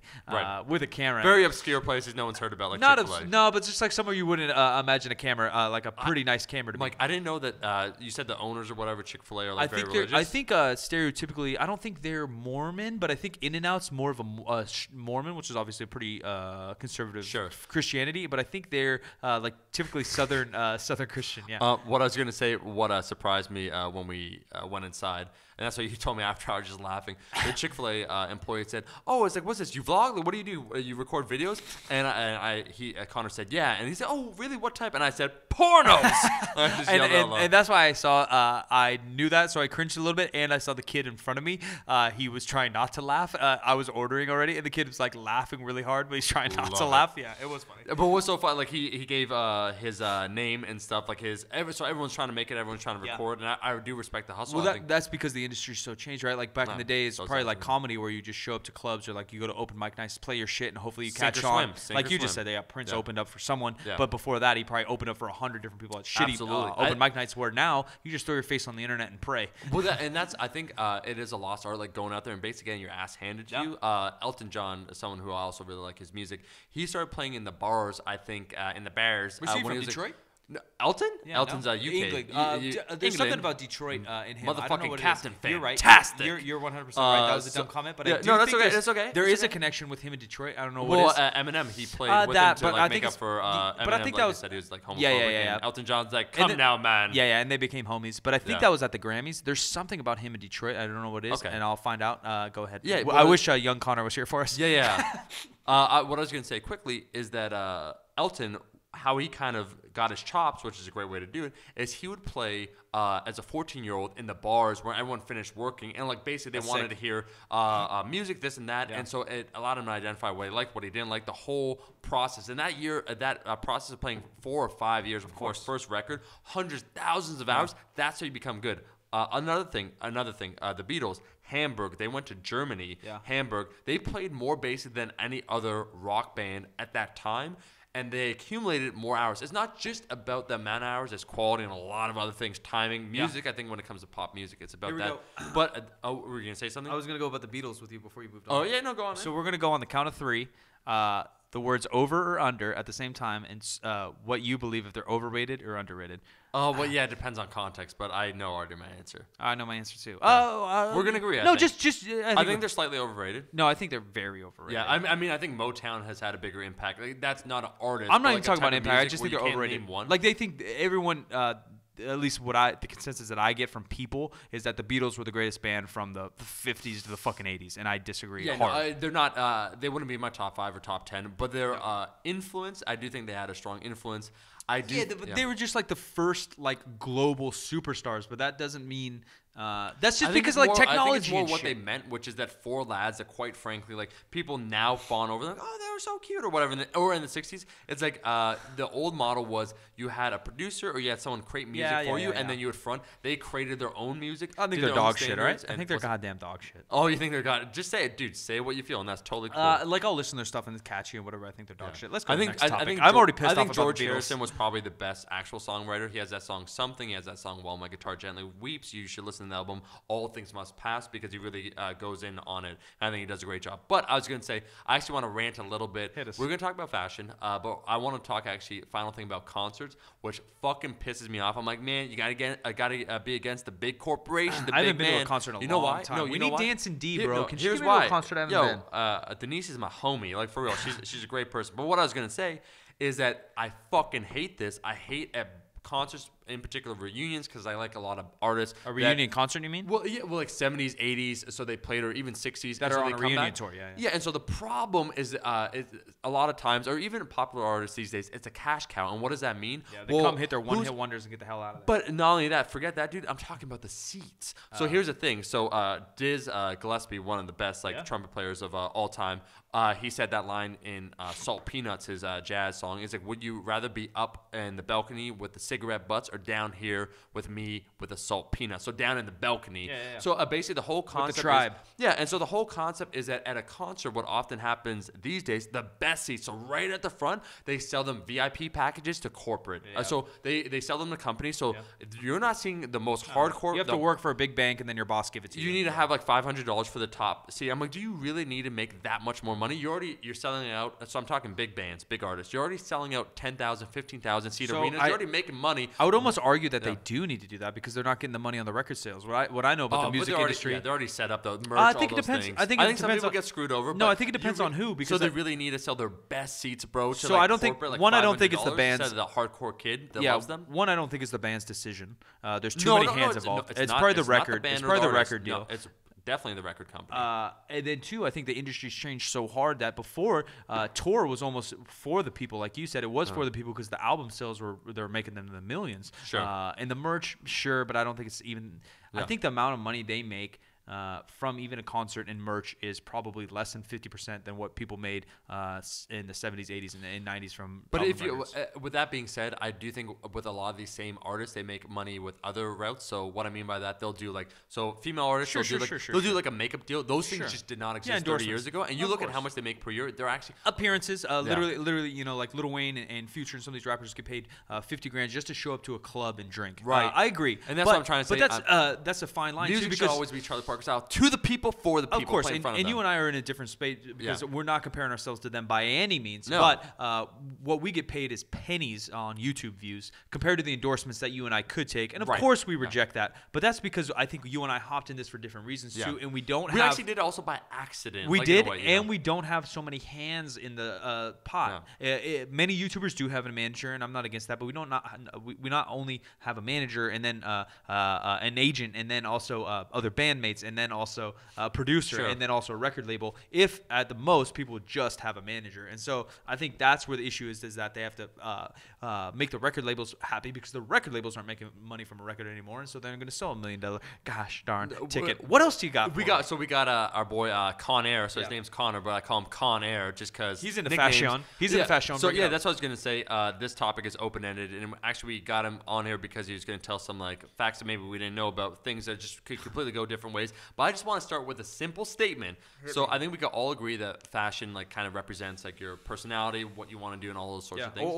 with a camera. Very obscure places no one's heard about, like ChickfilA. No, but just like somewhere you wouldn't imagine a camera, like a pretty nice camera to be. Like, I didn't know that you said the owners or whatever ChickfilA are like very religious. I think stereotypically, I don't think they're Mormon, but I think In-N-Out's more of a Mormon, which is obviously a pretty conservative Christianity. But I think they're like typically Southern Christian. Yeah. What I was gonna say, what surprised me when we went inside. And that's what you told me after. I was just laughing. The ChickfilA employee said, "Oh, it's like, what's this? You vlog? Like, what do? You record videos?" And Connor said, "Yeah." And he said, "Oh, really? What type?" And I said, "Pornos." I just yelled out loud. And that's why I saw. I knew that, so I cringed a little bit. And I saw the kid in front of me. He was trying not to laugh. I was ordering already, and the kid was like laughing really hard, but he's trying not to laugh. Yeah, it was funny. But what's so funny? Like he gave his name and stuff. Like so everyone's trying to make it. Everyone's trying to record, and I do respect the hustle. Well, that's because the industry's so changed, right? Like back in the day, it's probably like comedy where you just show up to clubs or like you go to open mic nights, play your shit, and hopefully you catch on. Like you just said, Prince opened up for someone, but before that, he probably opened up for 100 different people at shitty open mic nights. Where now you just throw your face on the internet and pray. Well, that's I think it is a lost art, like going out there and basically getting your ass handed to you. Elton John is someone who I also really like his music. He started playing in the bars, I think, in the bars. Was he from Detroit? No, Elton? Yeah, Elton's UK. England. There's something about Detroit in him. Motherfucking Captain Fantastic. You're right. You're 100% right. That was a dumb comment, but no, that's okay. That's okay. There is a connection with him in Detroit. I don't know what it is. Eminem, he played with him to like make up for Eminem. But I think that was, said he was like homophobic. Yeah. Elton John's like, come now, man. Yeah, and they became homies. But I think that was at the Grammys. There's something about him in Detroit. I don't know what it is, and I'll find out. Go ahead. Yeah, I wish young Connor was here for us. Yeah. What I was gonna say quickly is that Elton, how he kind of got his chops, which is a great way to do it, is he would play as a 14-year-old in the bars where everyone finished working, and like basically they wanted to hear music, this and that, and so it allowed him to identify what he liked, what he didn't like, the whole process. And that year, that process of playing 4 or 5 years before his first record, hundreds, thousands of hours, that's how you become good. Another thing, the Beatles, Hamburg, they went to Germany, Hamburg. They played more basic than any other rock band at that time, and they accumulated more hours. It's not just about the amount of hours, it's quality and a lot of other things, timing, music. I think when it comes to pop music, it's about that. But, were you going to say something? I was going to go about the Beatles with you before you moved on. Oh, yeah, no, go on. So we're going to go on the count of 3. The words over or under at the same time, and what you believe if they're overrated or underrated. Oh, well, yeah, it depends on context, but I know already my answer. I know my answer too. We're gonna agree. I think they're slightly overrated. No, I think they're very overrated. Yeah, I mean, I think Motown has had a bigger impact. Like, that's not an artist. I'm not even talking about impact. I just think they're overrated. Like they think everyone. At least the consensus that I get from people is that the Beatles were the greatest band from the 50s to the fucking 80s, and I disagree hard. No, they're not. They wouldn't be in my top 5 or top 10, but their influence, I do think they had a strong influence. They were just like the first like global superstars, but that doesn't mean that's just because like technology. I think it's more what they meant, which is that 4 lads that, quite frankly, like people now fawn over, like, oh, they were so cute or whatever. Or in the 60s, it's like the old model was you had a producer or you had someone create music for you, and then you would front. They created their own music. I think they're dog shit, right? I think they're goddamn dog shit. Oh, you think they're god? Just say it, dude. Say what you feel, and that's totally cool. Like I'll listen to their stuff and it's catchy and whatever. I think they're dog shit. Let's go to the next topic. I think I'm already pissed off about George the Beatles. Harrison was probably the best actual songwriter. He has that song Something. He has that song While My Guitar Gently Weeps. You should listen to the album All Things Must Pass because he really goes in on it. And I think he does a great job. But I was going to say, I actually want to rant a little bit. We're going to talk about fashion, but I want to talk actually final thing about concerts, which fucking pisses me off. I'm like, man, you gotta be against the big corporation, the I big haven't been man. to a concert in you a know long why? time. No, we need Dancing D, bro. No, Can here's you give me why. a concert I haven't been? Denise is my homie, like for real. She's a great person. But what I was gonna say is that I fucking hate this. I hate concerts, in particular reunions, because I like a lot of artists. A reunion concert, you mean? Well, yeah, well, like 70s, 80s, so they played, or even 60s. That and are so on they a come reunion back. tour, yeah. Yeah, and so the problem is a lot of times, or even popular artists these days, it's a cash cow. And what does that mean? Yeah, they come hit their one-hit wonders and get the hell out of there. But not only that, forget that, dude. I'm talking about the seats. So here's the thing. So Diz Gillespie, one of the best trumpet players of all time, he said that line in Salt Peanuts, his jazz song. He's like, would you rather be up in the balcony with the cigarette butts or down here with me with the salt peanut? So down in the balcony. Yeah. So basically the whole concept With the tribe. and so the whole concept is that at a concert, what often happens these days, the best seats, so right at the front, they sell them VIP packages to corporate. Yeah. So they sell them to companies. So you're not seeing the most hardcore. You have to work for a big bank, and then your boss give it to you. You need to have like $500 for the top seat. I'm like, do you really need to make that much more money? You're selling out. So I'm talking big bands, big artists. You're already selling out 10,000, 15,000 seat arenas. You're already making money. I would almost argue that they do need to do that because they're not getting the money on the record sales. What I know about the music industry, they're already set up though. Merch, I think all it those depends. things. I think some people get screwed over. No, I think it depends on who. Because so they really need to sell their best seats, bro. To so I don't think like one. I don't think it's the band's. Instead of the hardcore kid that loves them. One, I don't think it's the band's decision. There's too many hands involved. It's part of the record. It's part of the record deal. No, it's definitely the record company. And then two, I think the industry's changed so hard that before tour was almost for the people, like you said, it was for the people because the album sales they're making them in the millions. Sure. And the merch, sure, but I don't think it's even. I think the amount of money they make from even a concert and merch is probably less than 50% than what people made in the 70s, 80s, and 90s from. But if you, with that being said, I do think with a lot of these same artists, they make money with other routes. So what I mean by that, they'll do like female artists. They'll do like a makeup deal. Those things just did not exist 30 years ago. And you look at how much they make per year. They're actually appearances. Literally, like Lil Wayne and Future and some of these rappers get paid 50 grand just to show up to a club and drink. Right. I agree. And that's what I'm trying to say. But that's a fine line. Music should always be Charlie Parker style, to the people, for the people. Of course, in front of them. You and I are in a different space because we're not comparing ourselves to them by any means. No. But what we get paid is pennies on YouTube views compared to the endorsements that you and I could take. And of course, we reject that. But that's because I think you and I hopped in this for different reasons too, and we actually did it also by accident. We did, and we don't have so many hands in the pot. Many YouTubers do have a manager, and I'm not against that. But we not only have a manager and then an agent, and then also other bandmates, and then also a producer, and then also a record label. If at the most people would just have a manager, and so I think that's where the issue is that they have to make the record labels happy because the record labels aren't making money from a record anymore, and so they're going to sell $1 million, gosh darn ticket. What else do you got? We got our boy Con Air. So his name's Connor, but I call him Con Air just because he's into fashion. He's into fashion. So that's what I was gonna say. This topic is open ended, and actually we got him on here because he was gonna tell some like facts that maybe we didn't know about, things that just could completely go different ways. But I just want to start with a simple statement. So I think we can all agree that fashion like kind of represents like your personality, what you want to do, and all those sorts of things.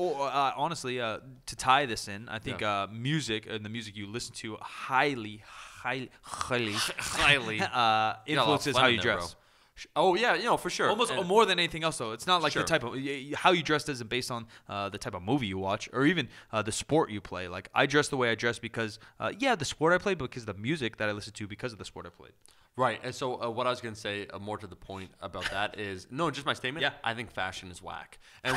Honestly, to tie this in, I think music and the music you listen to highly influences how you dress. Oh yeah, for sure. Almost more than anything else, though. It's not like the type of how you dress isn't based on the type of movie you watch or even the sport you play. Like I dress the way I dress because the sport I play, but because of the music that I listen to because of the sport I played. Right, and so what I was going to say, more to the point about that is, just my statement. Yeah. I think fashion is whack, and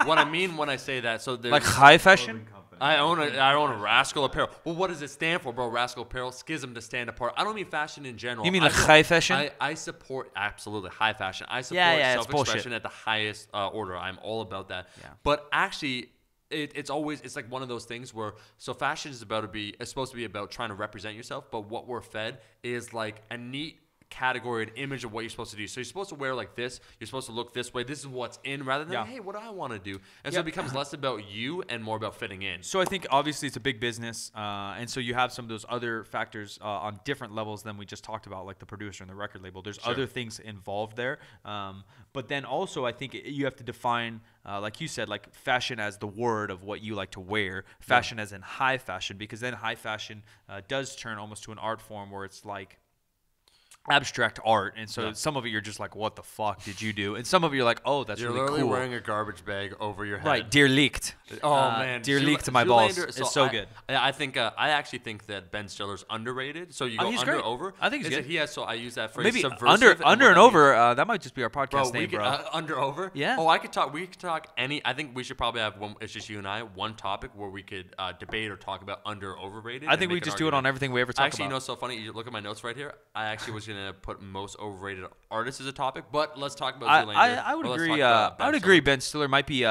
what I mean when I say that, so there's like high fashion. I own a Rascal Apparel. Well, what does it stand for, bro? Rascal Apparel, schism to stand apart. I don't mean fashion in general. You mean like high fashion? I support absolutely high fashion. I support self-expression at the highest order. I'm all about that. Yeah. But actually, it's like one of those things where fashion is supposed to be about trying to represent yourself, but what we're fed is like a neat category, an image of what you're supposed to do. So you're supposed to wear like this, you're supposed to look this way, this is what's in, rather than hey, what do I want to do? And so it becomes less about you and more about fitting in. So I think obviously it's a big business, and so you have some of those other factors on different levels than we just talked about, like the producer and the record label. There's other things involved there, but then also I think you have to define like you said, like fashion as the word of what you like to wear, fashion as in high fashion, because then high fashion does turn almost to an art form where it's like, abstract art, and so some of it you're just like, what the fuck did you do? And some of it you're like, oh, that's You're really literally cool. wearing a garbage bag over your head. Right, dear leaked. Oh man, dear leaked to my balls. Zoolander, It's so good. I think I actually think that Ben Stiller's underrated. So you go he's under great. over. I think he's Is good. it he has. So I use that phrase. Maybe subversive under and over. That might just be our podcast Bro, name, bro. Under over. Yeah. Oh, I could talk. We could talk any. I think we should probably have one. It's just you and I. One topic where we could debate or talk about under or overrated. I think we just do it on everything we ever talk Actually, about. you know, what's so funny. You look at my notes right here. I actually was gonna put most overrated artists as a topic, but let's talk about Zoolander. I would agree. I would agree. Ben Stiller might be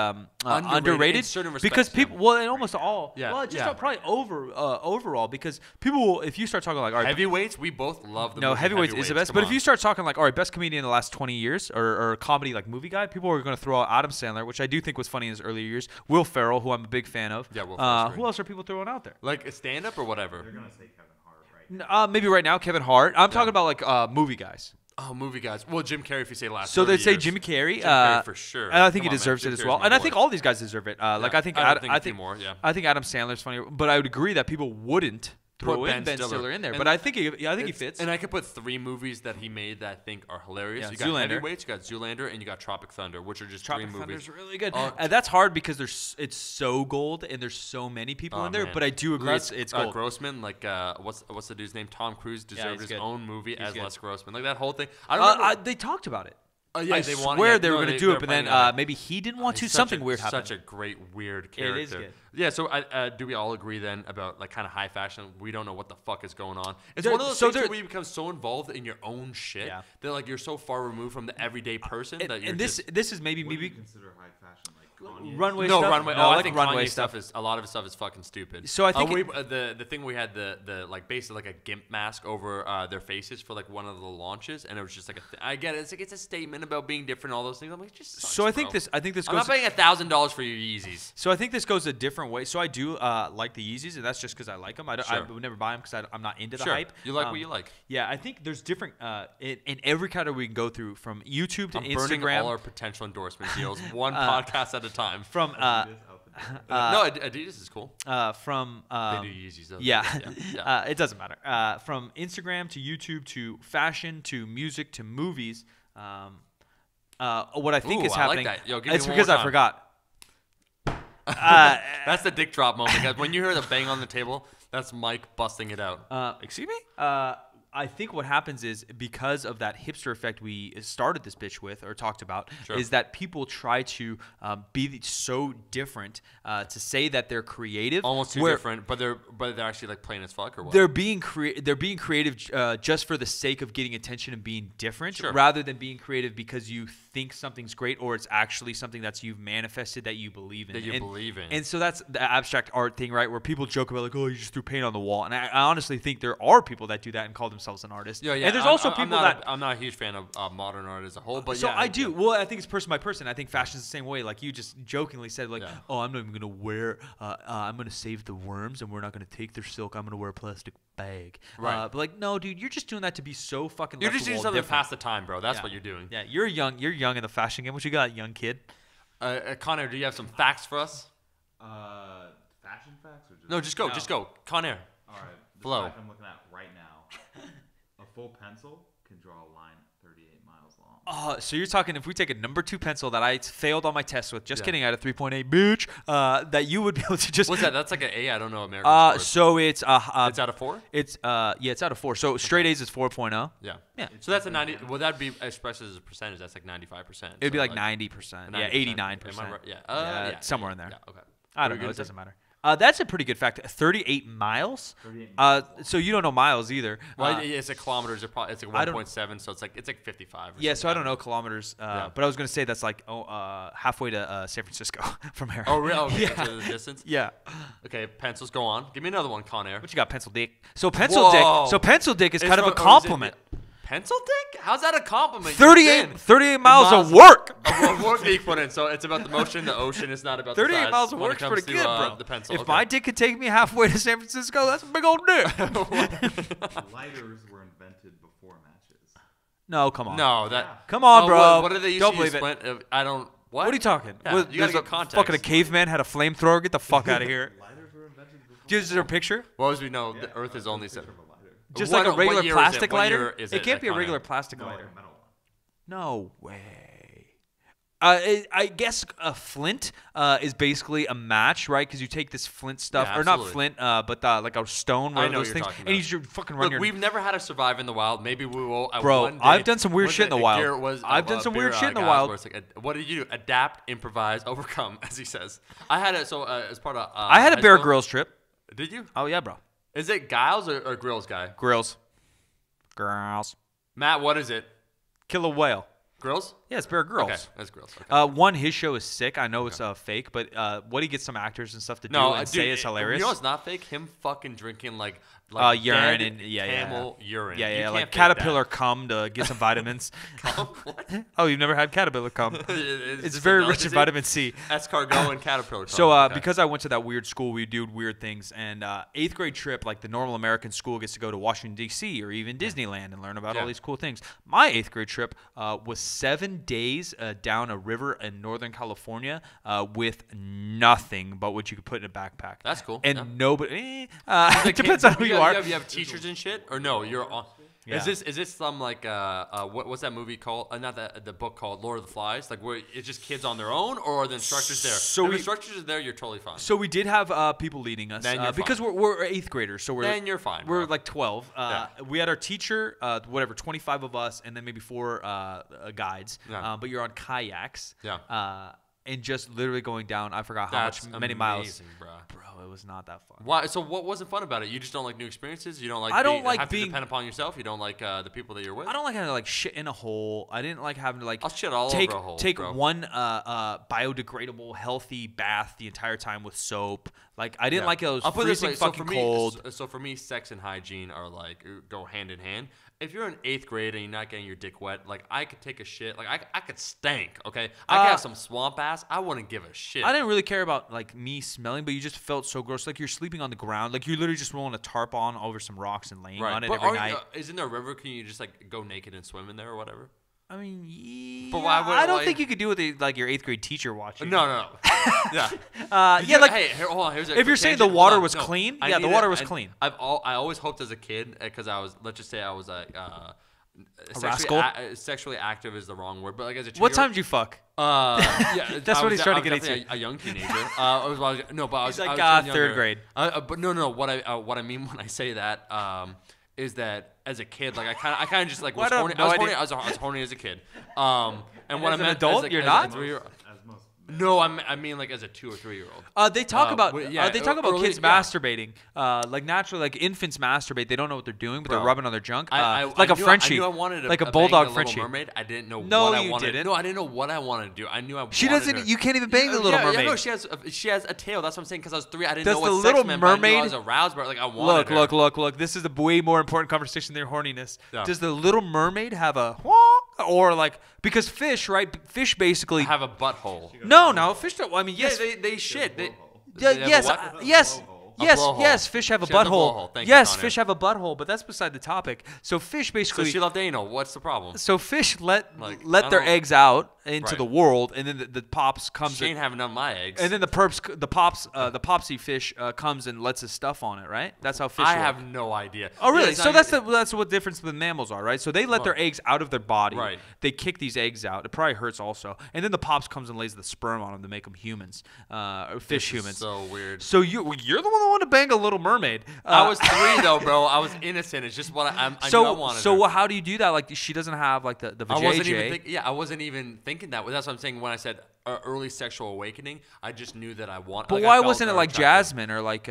underrated in certain because respects, people. Well, in almost all. Yeah, Well, just yeah. Probably overall because people. If you start talking like, all right, Heavyweights, we both love the no, movie Heavyweights is the best. Come But if on. you start talking like, all right, best comedian in the last 20 years or comedy like movie guy, people are going to throw out Adam Sandler, which I do think was funny in his earlier years. Will Ferrell, who I'm a big fan of. Yeah, Will Ferrell's who great. else are people throwing out there? like a stand-up or whatever. They're gonna say Kevin Hart, right? Maybe right now, Kevin Hart. I'm talking about like movie guys. Oh, movie guys. Well, Jim Carrey, if you say last. So 30 they'd say years. Jimmy Carrey. Jim Carrey for sure. And I think Come he on, deserves man. it as Jim well. Carrey's And my I think boy. all these guys deserve it. Like I think I think a few more, yeah. I think Adam Sandler's funny, but I would agree that people wouldn't throw Put in Ben Stiller in there. And But I think he fits. And I could put 3 movies that he made that I think are hilarious. Yeah, You got Zoolander. Heavyweights, you got Zoolander, and you got Tropic Thunder, which are just Tropic 3 movies. Thunder's really good, Oh. and that's hard because it's so gold and there's so many people in there. Man. But I do agree Les, it's gold. Grossman, like what's the dude's name? Tom Cruise deserved he's his good. own movie He's as good. Les Grossman. Like that whole thing. I don't remember. They talked about it. Yeah, I they swear they were going to do it, but then maybe he didn't want to. He's Something such a, weird happened. Such a great weird character. It is good. Yeah. So do we all agree then about like kind of high fashion? We don't know what the fuck is going on. It's There- one of those so things there- where you become so involved in your own shit Yeah. that like you're so far removed from the everyday person that you're And this is maybe What do maybe you consider high fashion? Like Kanye? runway no stuff. runway. No, Oh, I I think think runway Kanye stuff. stuff is a lot of his stuff is fucking stupid. So I think the thing we had the like basically like a gimp mask over their faces for like one of the launches, and it was just like I get it. It's like it's a statement about being different, all those things. I'm like, it just sucks, So I think bro. this I'm goes. not paying $1,000 for your Yeezys. So I think this goes a different way. So I do like the Yeezys, and that's just because I like them. I Sure. would never buy them because I'm not into the Sure. hype. You like what you like. Yeah, I think there's different in every category we can go through, from YouTube to I'm burning Instagram. all our potential endorsement deals, one podcast at a time. From Adidas out the door. No, Adidas is cool. from They do Yeezys though. yeah, yeah. it doesn't matter. From Instagram to YouTube to fashion to music to movies. What I think Ooh, is I like happening. that. Yo, give me it's one because more I time. forgot. That's the dick drop moment, guys. When you hear the bang on the table, that's Mike busting it out. Excuse me? I think what happens is because of that hipster effect we started this bitch with or talked about, Sure. is that people try to be so different to say that they're creative. Almost too where different, but they're actually like plain as fuck or what? They're being creative just for the sake of getting attention and being different, Sure. rather than being creative because you think something's great or it's actually something that's you've manifested that you believe in. That you believe in. And so that's the abstract art thing, right? Where people joke about like, oh, you just threw paint on the wall. And I honestly think there are people that do that and call themselves an artist. Yeah. And there's also people that. I'm not a huge fan of modern art as a whole, but So yeah, I do. Well, I think it's person by person. I think fashion's the same way. Like you just jokingly said, like, Yeah. oh, I'm not even gonna wear. I'm gonna save the worms, and we're not gonna take their silk. I'm gonna wear a plastic bag. Right. But like, no, dude, you're just doing that to be so fucking. You're left just the doing wall something to different. pass the time, bro. That's Yeah. what you're doing. Yeah, you're young. You're young in the fashion game. What you got, young kid? Connor, do you have some facts for us? Fashion facts or just No, just go. No. Just go. Connor. All right. The Flow. fact I'm looking at right now. A full pencil can draw a line 38 miles long. So you're talking if we take a number 2 pencil that I failed on my test with, just Yeah. kidding, I had a 3.8, bitch, that you would be able to just. What's that? That's like an A. I don't know American scores. So it's It's out of 4? It's it's out of 4. So straight A's is 4.0. Yeah. Yeah. So that's a 90. Well, that'd be expressed as a percentage. That's like 95%. It'd be So like 90%. Yeah, 89%. Am I right? Yeah. Yeah, somewhere in there. Yeah. Okay. I What don't were know. you It gonna doesn't matter. That's a pretty good fact. 38 miles. 38 miles. So you don't know miles either. Well, it's a kilometers. It's like I don't- 1.7, so it's like 55. Or Yeah, so I something. don't know kilometers. Yeah. But I was gonna say that's like halfway to San Francisco from here. Oh, really? Okay. Yeah. So the distance. Yeah. Okay. Pencils. Go on. Give me another one, Con Air. What you got, pencil dick? So pencil Whoa. dick. So pencil dick is It's kind of a from- or is it- compliment. Pencil dick? How's that a compliment? You're 38 thin. 38 miles of miles- work. Of work that you put in. So it's about the motion, the ocean. It's not about 38 the size miles of when it work's comes pretty to, good, bro. The pencil. If Okay. my dick could take me halfway to San Francisco, that's a big old dick. Lighters were invented before matches. No, come on. No, that. Come on, Oh, bro. What do they use Don't to use believe it. splint? I don't. What? What are you talking? Yeah, What, you gotta there's get context. Fucking a caveman had a flamethrower. Get the fuck out of here. Lighters were invented before. Is there a picture? Well, as we know, Yeah, the Earth is I'll only take a seven. picture of a lighter. Just like a regular year plastic What lighter? year is It can't be a Connie? regular plastic No, like lighter. a metal one. No way. I guess a Flint is basically a match, right? Because you take this Flint stuff, Yeah, or not absolutely. Flint, but like a stone, one I of know those what things, you're talking and about. you fucking run Look, your. we've never had to survive in the wild. Maybe we will. Bro, one day. I've done some weird Was shit in it the wild. Garrett was, I've done some weird beer, shit in the guys wild. where it's like, what did you do? Adapt, improvise, overcome, as he says. I had it. So as part of. I had a high Bear school- Grylls trip. Did you? Oh yeah, bro. Is it Giles or Grills guy? Grills. Grills. Matt, what is it? Killer whale. Grills? Yeah, it's Bear Grylls. Okay, that's Grills. Okay. One, his show is sick. I know it's fake, but what he gets some actors and stuff to do and say is hilarious. You know what's not fake? Him fucking drinking like urine dead and camel urine. Yeah, You yeah, can't like fake caterpillar cum to get some vitamins. Cum? What? Oh, you've never had caterpillar cum? It's It's just very a rich in delicacy? vitamin C. Escargot and caterpillar cum. So, Okay. because I went to that weird school, we do weird things. And 8th grade trip, like the normal American school gets to go to Washington, D.C. or even Disneyland and learn about all these cool things. My 8th grade trip was 7 days down a river in Northern California with nothing but what you could put in a backpack. That's cool. And yeah. nobody. Like, It depends on who you are. You have teachers and shit, or no? You're on. Yeah. Is this some like what's that movie called? Not the book called Lord of the Flies. Like where it's just kids on their own, or are the instructors there? So if we- the instructors are there, you're totally fine. So we did have people leading us Then you're because fine. we're 8th graders. So Then you're fine, We're bro. like 12. We had our teacher, 25 of us, and then maybe 4 guides. Yeah. But you're on kayaks. Yeah. And just literally going down. I forgot how That's many miles. amazing, bro. Bro, it was not that fun. Why? So what wasn't fun about it? You just don't like new experiences. You don't like. I don't like have to being- depend upon yourself. You don't like the people that you're with. I don't like having to like shit in a hole. I didn't like having to like I'll shit all take over a hole, take bro. one biodegradable healthy bath the entire time with soap. Like I didn't like those I'll put it this freezing way. So fucking for me, cold. So for me, sex and hygiene are like go hand in hand. If you're in 8th grade and you're not getting your dick wet, like I could take a shit, like I could stank. Okay, I could have some swamp ass. I wouldn't give a shit. I didn't really care about like me smelling, but you just felt so gross. Like you're sleeping on the ground. Like you're literally just rolling a tarp on over some rocks and laying on it but every aren't night. isn't there a river? Can you just like go naked and swim in there or whatever? I mean, yeah, But why would, I don't like- think you could do it with like your 8th grade teacher watching. No. Yeah. Yeah, like hey, hold on. Here's a if you're quick saying the tangent. water Hold on. was No, clean, I yeah, the need water a- was I- clean. I always hoped as a kid because I was, let's just say I was like rascal? sexually active is the wrong word, but like as a 2-year-old. What time did you fuck? Yeah, That's what he's trying to get into. A young teenager. I was He's like, I was 3rd younger. grade. But no. What I mean when I say that is that as a kid, like I kind of just like was What up? horny. No I was idea. horny. I was horny as a kid. And what as I an meant adult, as a, you're as not? A 3-year-old. As most. No, I mean like as a 2 or 3 year old. They talk about early- kids yeah. masturbating. Like naturally, like infants masturbate. They don't know what they're doing, but they're Bro. rubbing on their junk. I like a knew- Frenchie, I knew I wanted to like a bang bulldog the Frenchie. Little Mermaid. I didn't know No, what I you wanted. didn't. No, I didn't know what I wanted to do. I knew I. She wanted doesn't. her. You can't even bang the Little Yeah, Mermaid. no, she has a tail. That's what I'm saying. Because I was 3, I didn't Does know what the sex Little meant, but I knew Mermaid- I was aroused, but like I wanted Look. This is the way more important conversation than your horniness. Yeah. Does the Little Mermaid have a or like because fish, right? Fish basically. have a butthole. No, fish don't. I mean, yes, they shit. They Yeah, have a yes, what? yes, A yes, blowhole. yes. Fish have a She has a butthole. blowhole. Thank you, Yes, Connor. fish have a butthole, but that's beside the topic. So fish So basically. she loved anal. What's the problem? So fish let Like, I their don't- eggs out into Right. the world, and then the pops comes. She ain't having none of my eggs. And then the popsy fish comes and lets his stuff on it, right? That's how fish. I work. have no idea. Oh, really? Yeah, So that's what difference the mammals are, right? So they let their eggs out of their body. Right. They kick these eggs out. It probably hurts also, and then the pops comes and lays the sperm on them to make them humans, or fish This is humans. so weird. So you're the one that wanted to bang a Little Mermaid. I was 3 though, bro. I was innocent. It's just what I knew I wanted. her. How do you do that? Like she doesn't have like the I wasn't even vajayjay. thinking. Yeah, I wasn't even thinking that. That's what I'm saying when I said early sexual awakening. I just knew that I wanted. But like, I why felt wasn't it like attracted. Jasmine or like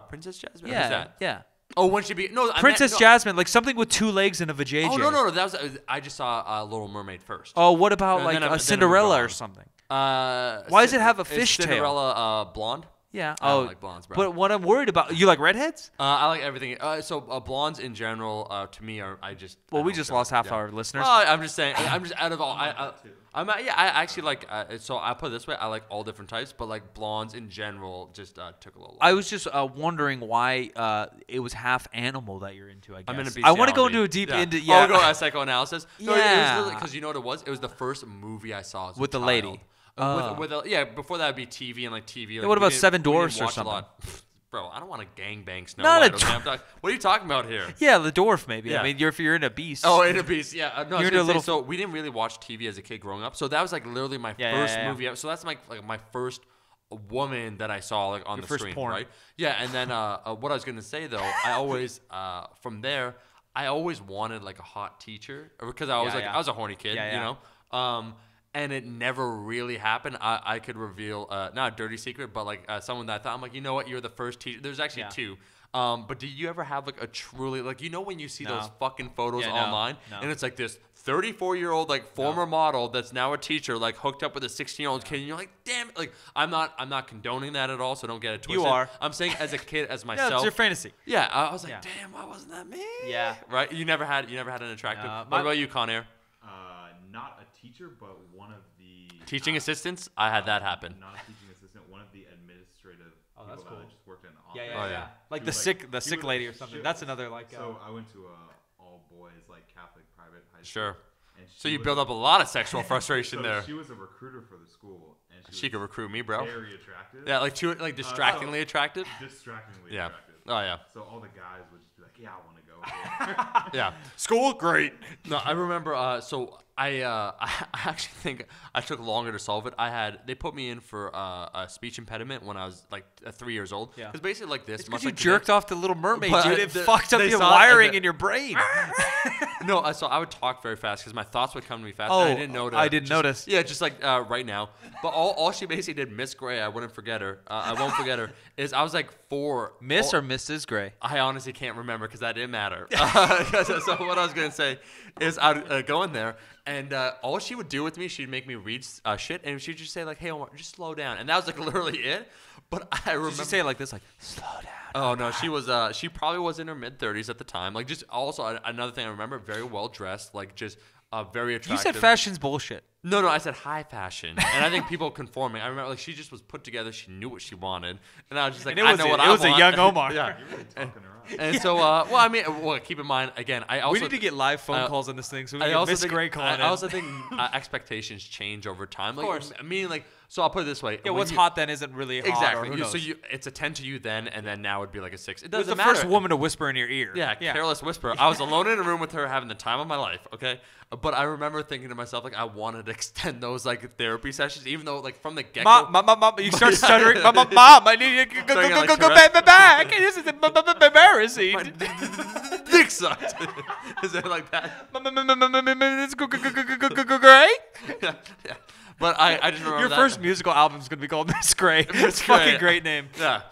Princess Jasmine? yeah, Who's that? yeah. Oh, when she be no I Princess meant, no, Jasmine, like something with 2 legs and a vajayjay. Oh no, that was I just saw Little Mermaid first. Oh, what about And like then I- a then I moved Cinderella on. or something? Why does it have a fish tail? Cinderella blonde? Yeah. I don't like blondes, bro. But what I'm worried about, you like redheads? I like everything. So blondes in general, to me, are I just. Well, I we don't just feel- lost half yeah. our listeners. Well, I'm just saying. I'm just out of all. I actually like. So I put it this way. I like all different types, but like blondes in general just took a little. I was just wondering why it was half animal that you're into. I guess. I'm into I want to go bestiality. into a deep yeah. into yeah. Oh, go psychoanalysis. Yeah. Because you know what it was? It was the first movie I saw as a With the child. lady. Before that would be TV and like TV. Like, what we about didn't- Seven we didn't Dwarfs or watch a something? lot. Bro, I don't want to gangbang Snow Not White. a Okay? What are you talking about here? Yeah, the dwarf maybe. Yeah. I mean, if you're in a beast. Oh, in a beast, yeah. No, I was You're in gonna a say, little- so we didn't really watch TV as a kid growing up. So that was like literally my first movie. So that's like my first woman that I saw like on Your the first screen, porn. right? Yeah, and then what I was gonna say though, I always from there, I always wanted like a hot teacher because I was I was a horny kid, you know. And it never really happened. I could reveal not a dirty secret, but like someone that I thought I'm like, you know what, you're the first teacher. There's actually two. But did you ever have like a truly like when you see those fucking photos online and it's like this 34-year-old like former model that's now a teacher like hooked up with a 16-year-old kid and you're like, damn it. Like I'm not condoning that at all, so don't get it twisted. You are. I'm saying as a kid, as myself. Yeah, it's your fantasy. Yeah, I was like, damn, why wasn't that me? Yeah. Right? You never had an attractive. What about you, Con Air? Not a teacher, but one of the Teaching assistants? I had that happen. Not a teaching assistant, one of the administrative that's people cool. that just worked in an office. yeah. Like She the was sick lady or something. That's another like. So I went to a all boys like Catholic private high school. Sure. And So you was- build up a lot of sexual frustration so there. She was a recruiter for the school, and She was could recruit me, bro. very attractive. Yeah, like distractingly attractive. Distractingly Yeah. attractive. Oh yeah. So all the guys would just be like, "Yeah, I want to go." Here. Yeah. School, great. No, I remember. So I actually think I took longer to solve it. They put me in for a speech impediment when I was like 3 years old. Yeah. It's basically like this. Because much you like jerked off the Little Mermaid, But dude. It the- fucked up they your saw it wiring as a- in your brain. No, so I would talk very fast because my thoughts would come to me fast. Oh, and I didn't notice. I didn't notice. Yeah, just like right now. But all she basically did, Miss Gray, I wouldn't forget her. I won't forget her. Is I was like 4. Miss or Mrs. Gray? I honestly can't remember because that didn't matter. So what I was gonna say is I'd go in there and all she would do with me, she'd make me read shit, and she'd just say like, "Hey Omar, just slow down," and that was like literally it. But I remember. Did she say it like this, like slow down? Oh no, she was. She probably was in her mid-30s at the time. Like just also another thing I remember, very well dressed, like just very attractive. You said fashion's bullshit. No, I said high fashion, and I think people conforming. I remember like she just was put together. She knew what she wanted, and I was just like, And it I was know a- what it I was a want. young Omar. Yeah. You're really talking her up. And so, well, I mean, keep in mind again. I also We need to get live phone calls on this thing, so we I can get also Miss think, Gray calling in. I also think expectations change over time. Like, course. Meaning, like, so I'll put it this way. Yeah, when what's you- hot then isn't really hot. Exactly. Or who knows? So it's a 10 to you then, and then now it'd be like a 6. It It was doesn't the matter. first woman to whisper in your ear. Yeah, careless whisper. I was alone in a room with her having the time of my life, okay? But I remember thinking to myself, like, I wanted to extend those, like, therapy sessions, even though, like, from the get-go. Mom, you start stuttering. Mom, I need you to Starting at, like, go back. This is embarrassing. My dick sucked. Is it like that? It's great. Yeah. But I just remember Your that. first musical album's going to be called Miss Gray. Miss It's a fucking Gray. great name. Yeah.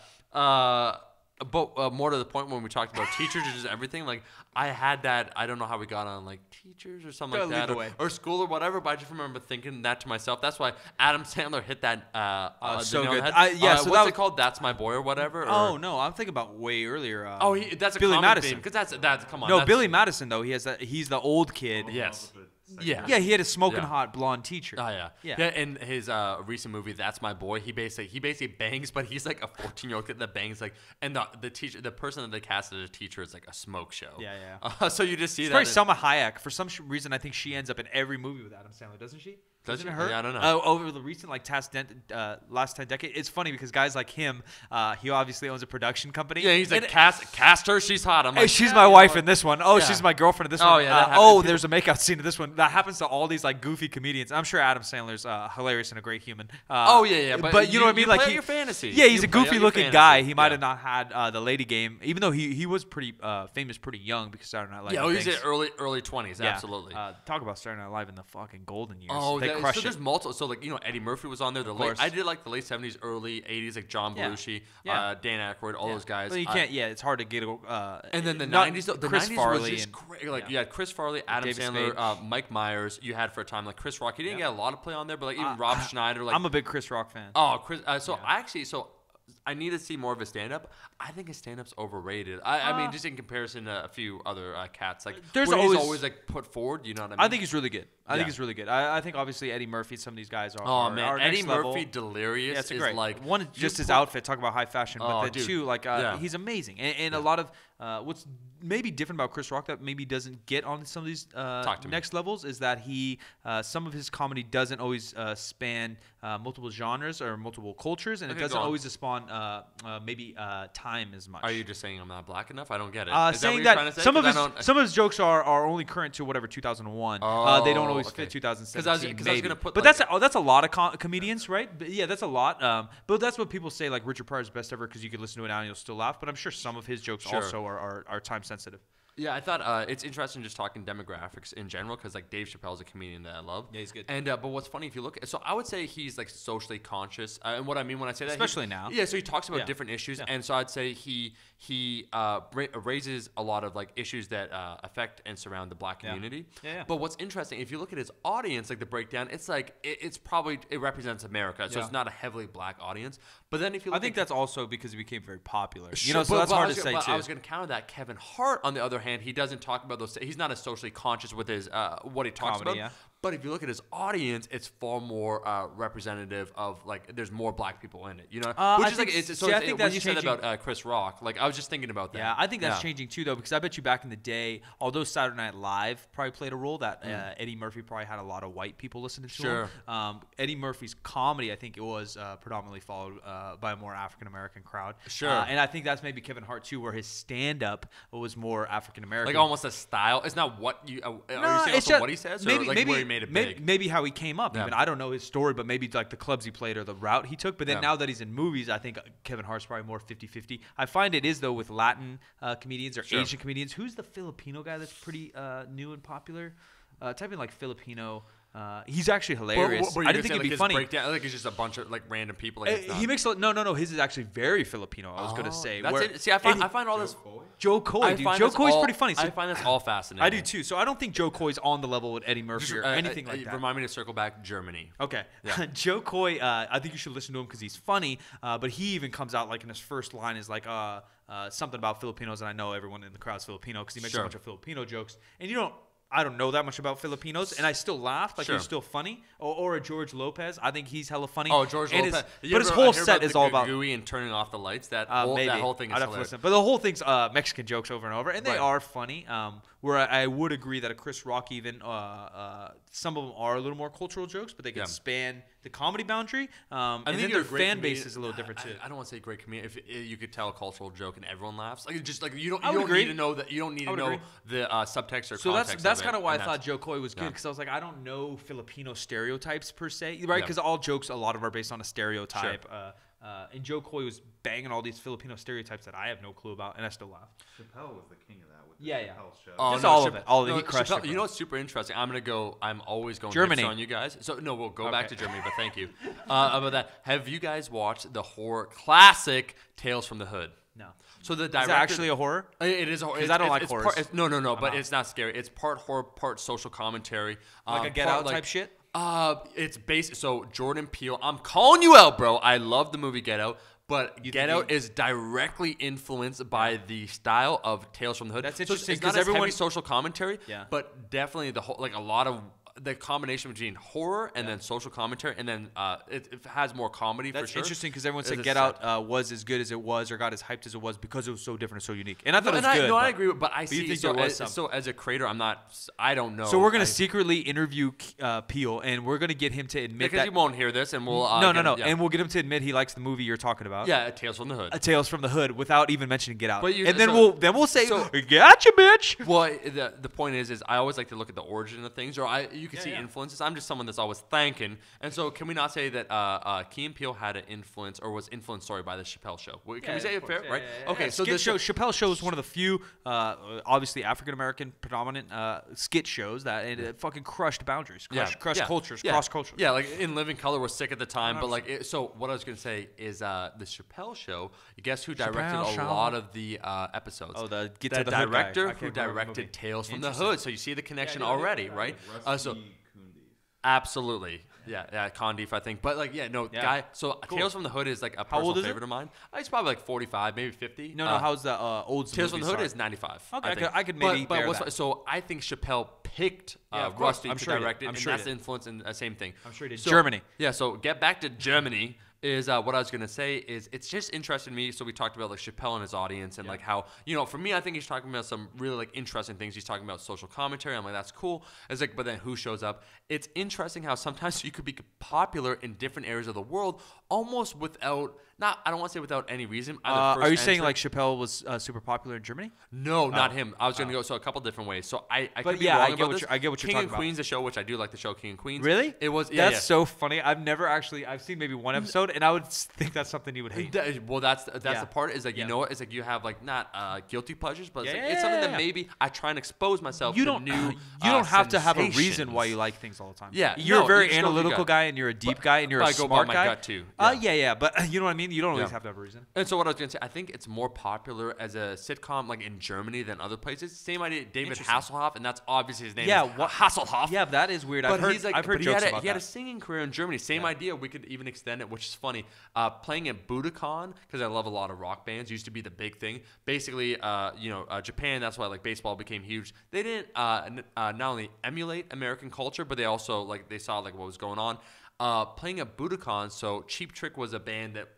But more to the point, when we talked about teachers and just everything, like I had that. I don't know how we got on like teachers or something Gotta like lead that, the way. or school or whatever. But I just remember thinking that to myself. That's why Adam Sandler hit that. The so nail on the good. head. Yeah, so that what's was- it called? That's My Boy or whatever. Or, Oh no, I'm thinking about way earlier. That's a Billy common Madison. because that's come on. No, that's, Billy Madison though. He's the old kid. Yes. Second Yeah. grade. Yeah, he had a smoking Yeah. hot blonde teacher. Oh yeah. Yeah. In his recent movie, That's My Boy, he basically bangs, but he's like a 14-year-old kid that bangs like, and the teacher, the person that they cast as a teacher is like a smoke show. Yeah. So you just see It's that. probably Selma Hayek. For some reason, I think she ends up in every movie with Adam Sandler, doesn't she? Does Isn't she? it her? Yeah, I don't know. Over the recent last 10 decades, it's funny because guys like him, he obviously owns a production company. Yeah, he's like, And- cast her, she's hot. I'm Hey, like, she's yeah, my you wife know in this one. Oh, Yeah. she's my girlfriend in this Oh, one. yeah, that happens. There's a makeout scene in this one. That happens to all these like goofy comedians. I'm sure Adam Sandler's hilarious and a great human. Oh yeah. But you know what I mean? You like play out he, your fantasy. Yeah, he's You a play out goofy your looking fantasy. guy. He might Yeah. have not had the lady game, even though he was pretty famous pretty young because Saturday Night Live. Yeah, and he's in things. early 20s. Yeah. Absolutely. Talk about Saturday Night Live in the fucking golden years. Oh, they so crushed there's it. multiple. So like Eddie Murphy was on there. course. I did like the late 70s, early 80s, like John Yeah. Belushi, Yeah. Dan Aykroyd, all those guys. Well, you can't. Yeah, it's hard to get. And then the not- 90s, though, the Chris 90s Farley was just and- great. Like yeah. you had Chris Farley, Adam David Sandler, Spade. Mike Myers. You had for a time like Chris Rock. He didn't Yeah. get a lot of play on there, but like even Rob Schneider. Like I'm a big Chris Rock fan. oh, Chris. So Yeah. I actually I need to see more of his stand-up. I think his stand-up's overrated. I mean, just in comparison to a few other cats, like There's where always- he's always like put forward. You know what I mean? I think he's really good. I think Yeah. he's really good. I think obviously Eddie Murphy, some of these guys are. Oh are man, next Eddie level. Murphy, Delirious Yeah, it's is great. like One, you just his put- outfit. Talk about high fashion, but Oh, then dude. two, like Yeah. he's amazing. And a lot of what's maybe different about Chris Rock that maybe doesn't get on some of these Talk to me. next levels is that he some of his comedy doesn't always span multiple genres or multiple cultures, and it Okay, doesn't go on. always spawn maybe time as much. Are you just saying I'm not black enough? I don't get it. Is Saying that, what you're that trying to say? some of his jokes are only current to whatever 2001. They don't always fit 2017. Because I was gonna put. But like, that's a lot of comedians, right? But yeah, that's a lot. But that's what people say. Like Richard Pryor's best ever because you could listen to it now and you'll still laugh. But I'm sure some of his jokes also are time sensitive. Yeah, I thought it's interesting just talking demographics in general because like Dave Chappelle's a comedian that I love. Yeah, he's good. And but what's funny if you look, so I would say he's like socially conscious, and what I mean when I say that, especially now. Yeah, so he talks about different issues, and so I'd say he raises a lot of like issues that affect and surround the black community. Yeah. But what's interesting if you look at his audience, like the breakdown, it's like it represents America, so it's not a heavily black audience. But then if you look I think that's also because he became very popular. Sure, so that's hard to say too. I was going to counter that. Kevin Hart, on the other hand, he doesn't talk about those. He's not as socially conscious with his what he talks Comedy, about. But if you look at his audience, it's far more representative of like there's more black people in it. You know, which is like I think when you said about Chris Rock, like I was just thinking about that. Yeah, I think that's changing too, though, because I bet you back in the day, although Saturday Night Live probably played a role, that Eddie Murphy probably had a lot of white people listening to him. Eddie Murphy's comedy, I think it was predominantly followed by a more African American crowd. And I think that's maybe Kevin Hart too, where his stand up was more African American, like almost a style. It's not what you are you saying also what he says, or like where he made it big. Maybe how he came up. Even I don't know his story, but maybe like the clubs he played or the route he took. But then now that he's in movies, I think Kevin Hart's probably more 50-50. I find it is though with Latin comedians or Asian comedians. Who's the Filipino guy that's pretty new and popular? Type in like Filipino. He's actually hilarious. I didn't think it'd be funny. Breakdown, like it's just a bunch of like random people. Like he makes no. His is actually very Filipino. I was gonna say. That's it. See, I find all this. Joe Coy, dude. Joe Coy's pretty funny. I find this all fascinating. I do too. So I don't think Joe Coy's on the level with Eddie Murphy or anything like that. Remind me to circle back Germany. Okay. Yeah. Joe Coy, I think you should listen to him because he's funny. But he even comes out like in his first line is like something about Filipinos, and I know everyone in the crowd's Filipino because he makes a bunch of Filipino jokes, and I don't know that much about Filipinos, and I still laughed. Like, he's still funny. Or a George Lopez. I think he's hella funny. Oh, George Lopez. But his whole set is all about gooey and turning off the lights. That whole thing is hilarious. But the whole thing's Mexican jokes over and over, and they are funny. Where I would agree that a Chris Rock even, some of them are a little more cultural jokes, but they can span the comedy boundary. And then their fan base is a little different too. I don't want to say great comedian. If you could tell a cultural joke and everyone laughs, like just like you don't need to know that. You don't need to know the subtext or context. So that's kind of why I thought Joe Coy was good, because I was like, I don't know Filipino stereotypes per se, right? Because all jokes, a lot of them are based on a stereotype. And Joe Coy was banging all these Filipino stereotypes that I have no clue about, and I still laugh. Chappelle was the king of that with the Chappelle show. Just all of it. All of it. He crushed it. You know what's super interesting? I'm always going Germany on you guys. So no, we'll go back to Germany, but thank you. About that, have you guys watched the horror classic Tales from the Hood? No. So the director, is it actually a horror? It is a horror. Because I don't like horror. No. But it's not scary. It's part horror, part social commentary. Like a Get Out type shit? It's based. So Jordan Peele, I'm calling you out, bro. I love the movie Get Out. But Get Out is directly influenced by the style of Tales from the Hood. That's interesting because it's not as heavy social commentary, but definitely the whole, like a lot of the combination between horror and then social commentary, and then it has more comedy. That's for sure. Interesting because everyone said Get Out was as good as it was, or got as hyped as it was because it was so different and so unique. And I thought it was good. I agree. But I see. So as a creator, I don't know. So we're gonna secretly interview Peele, and we're gonna get him to admit because he won't hear this, and we'll no, and we'll get him to admit he likes the movie you're talking about. Yeah, Tales from the Hood. Tales from the Hood, without even mentioning Get Out. But then we'll say, "Gotcha, bitch." Well, the point is I always like to look at the origin of things, or you can see influences. I'm just someone that's always thanking, and so can we not say that Key and Peele had an influence or was influenced, by the Chappelle Show? Can we say it fair, right? Okay, so the Chappelle Show is one of the few, obviously African American predominant skit shows that it fucking crushed boundaries, crushed cultures, cross cultures. Yeah, like In Living Color was sick at the time, but like so what I was gonna say is the Chappelle Show. Guess who directed a lot of the episodes? Oh, the director who directed Tales from the Hood. So you see the connection already, right? Absolutely. Yeah, Condeef, I think. But guy. So Tales from the Hood is like a personal favorite of mine. He's probably like 45, maybe 50. No, how's the old Tales from the Hood is 95. Okay, I could maybe bear that. So I think Chappelle picked Rusty to direct it, and that's the influence and same thing. I'm sure he did. Germany. Yeah, so get back to Germany. Is what I was gonna say is it's just interesting to me. So we talked about like Chappelle and his audience and like how for me I think he's talking about some really like interesting things. He's talking about social commentary. I'm like that's cool. It's like but then who shows up? It's interesting how sometimes you could be popular in different areas of the world almost without. I don't want to say without any reason. Are you saying like Chappelle was super popular in Germany? No, not him. I was going to go a couple different ways. So I could be yeah, wrong about this. I get what you're King talking of about. Queens, the show, which I do like the show King of Queens. Really? It was. That's so funny. I've seen maybe one episode, and I would think that's something you would hate. Well, that's the part is like you know what? It's like you have like not guilty pleasures, but it's something that maybe I try and expose myself to new. You don't have to have a reason why you like things all the time. Yeah, you're a very you just go with your analytical gut. guy, and you're a deep guy, and you're a I go smart by guy. my gut too. Yeah, but you know what I mean. You don't always have to have a reason. And so what I was going to say, I think it's more popular as a sitcom like in Germany than other places. Same idea, David Hasselhoff, and that's obviously his name. Yeah, is Hasselhoff. Yeah, that is weird. But I've heard jokes about that. He had a singing career in Germany. Same idea. We could even extend it, which is funny. Playing at Budokan, because I love a lot of rock bands, used to be the big thing. Basically, Japan, that's why like baseball became huge. They didn't not only emulate American culture, but they also like they saw like what was going on. Playing at Budokan, so Cheap Trick was a band that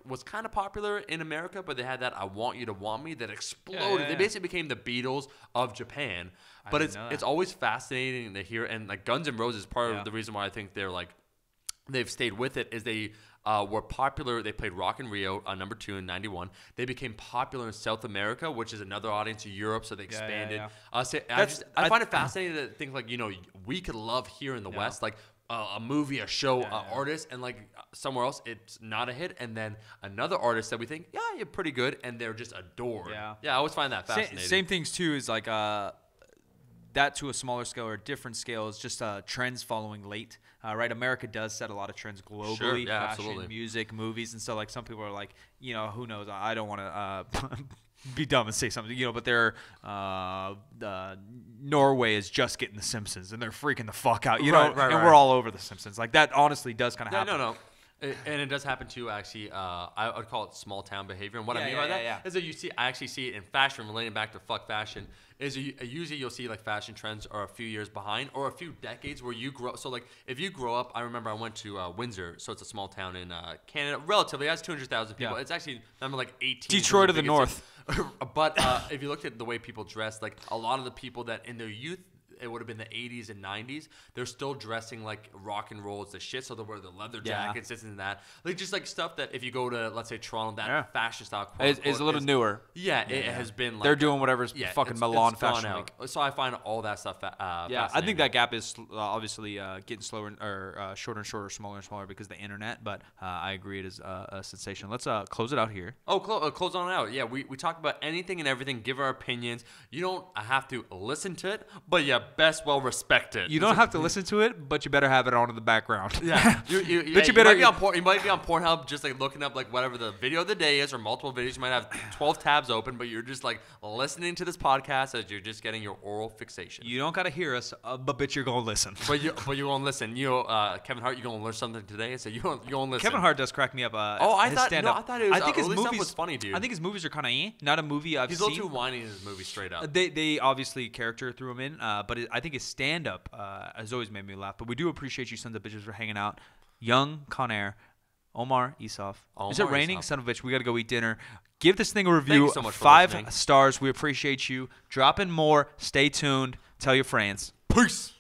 was kind of popular in America, but they had that "I Want You to Want Me" that exploded. Yeah. They basically became the Beatles of Japan. But it's always fascinating to hear, and like Guns N' Roses, part of the reason why I think they've stayed with it is they were popular. They played Rock in Rio, number 2 in '91. They became popular in South America, which is another audience in Europe, so they expanded. I find it fascinating to think like we could love here in the West like. A movie, a show, artist, and like somewhere else, it's not a hit. And then another artist that we think, you're pretty good, and they're just adored. Yeah, I always find that fascinating. Same things too is like that to a smaller scale or a different scale is just trends following late. Right, America does set a lot of trends globally, sure, fashion, absolutely. Music, movies, and so like some people are like, who knows? I don't want to be dumb and say something, but they're Norway is just getting The Simpsons and they're freaking the fuck out, Right. we're all over The Simpsons. Like that honestly does kind of happen. No. And it does happen too, actually. I would call it small town behavior. And what I mean by that is that I actually see it in fashion, relating back to fuck fashion, is usually you'll see like fashion trends are a few years behind or a few decades where you grow. So like if you grow up, I remember I went to Windsor, so it's a small town in Canada, relatively, it has 200,000 people. It's actually number like 18. Detroit to the north. But if you looked at the way people dress, like a lot of the people that in their youth, it would have been the 80s and 90s. They're still dressing like rock and roll. It's the shit. So they wear the leather jackets, this and that. Like just like stuff that if you go to, let's say, Toronto, that fashion style is a little newer. Yeah, it has been like. They're doing whatever's fucking Milan Fashion Week. So I find all that stuff I think that gap is obviously getting slower or shorter and shorter, smaller and smaller because of the internet. But I agree it is a sensation. Let's close it out here. Oh, close on it out. Yeah, we talk about anything and everything, give our opinions. You don't have to listen to it, but best well respect it. You don't have to listen to it, but you better have it on in the background. Yeah, you might be on Pornhub, just like looking up like whatever the video of the day is, or multiple videos. You might have 12 tabs open, but you're just like listening to this podcast as you're just getting your oral fixation. You don't gotta hear us, but bitch, you're gonna listen. But you're gonna listen. Kevin Hart, you're gonna learn something today, so you're gonna listen. Kevin Hart does crack me up. I thought it was. I think his movies stuff was funny, dude. I think his movies are kind of not a movie I've seen. He's a little too whiny in his movie, straight up. They obviously character threw him in, but I think his stand-up has always made me laugh. But we do appreciate you sons of bitches for hanging out. Young Con Air, Omar, Isaf. Is it raining? Son of a bitch, we got to go eat dinner. Give this thing a review. Thank you so much for 5 listening. stars. We appreciate you. Drop in more. Stay tuned. Tell your friends. Peace.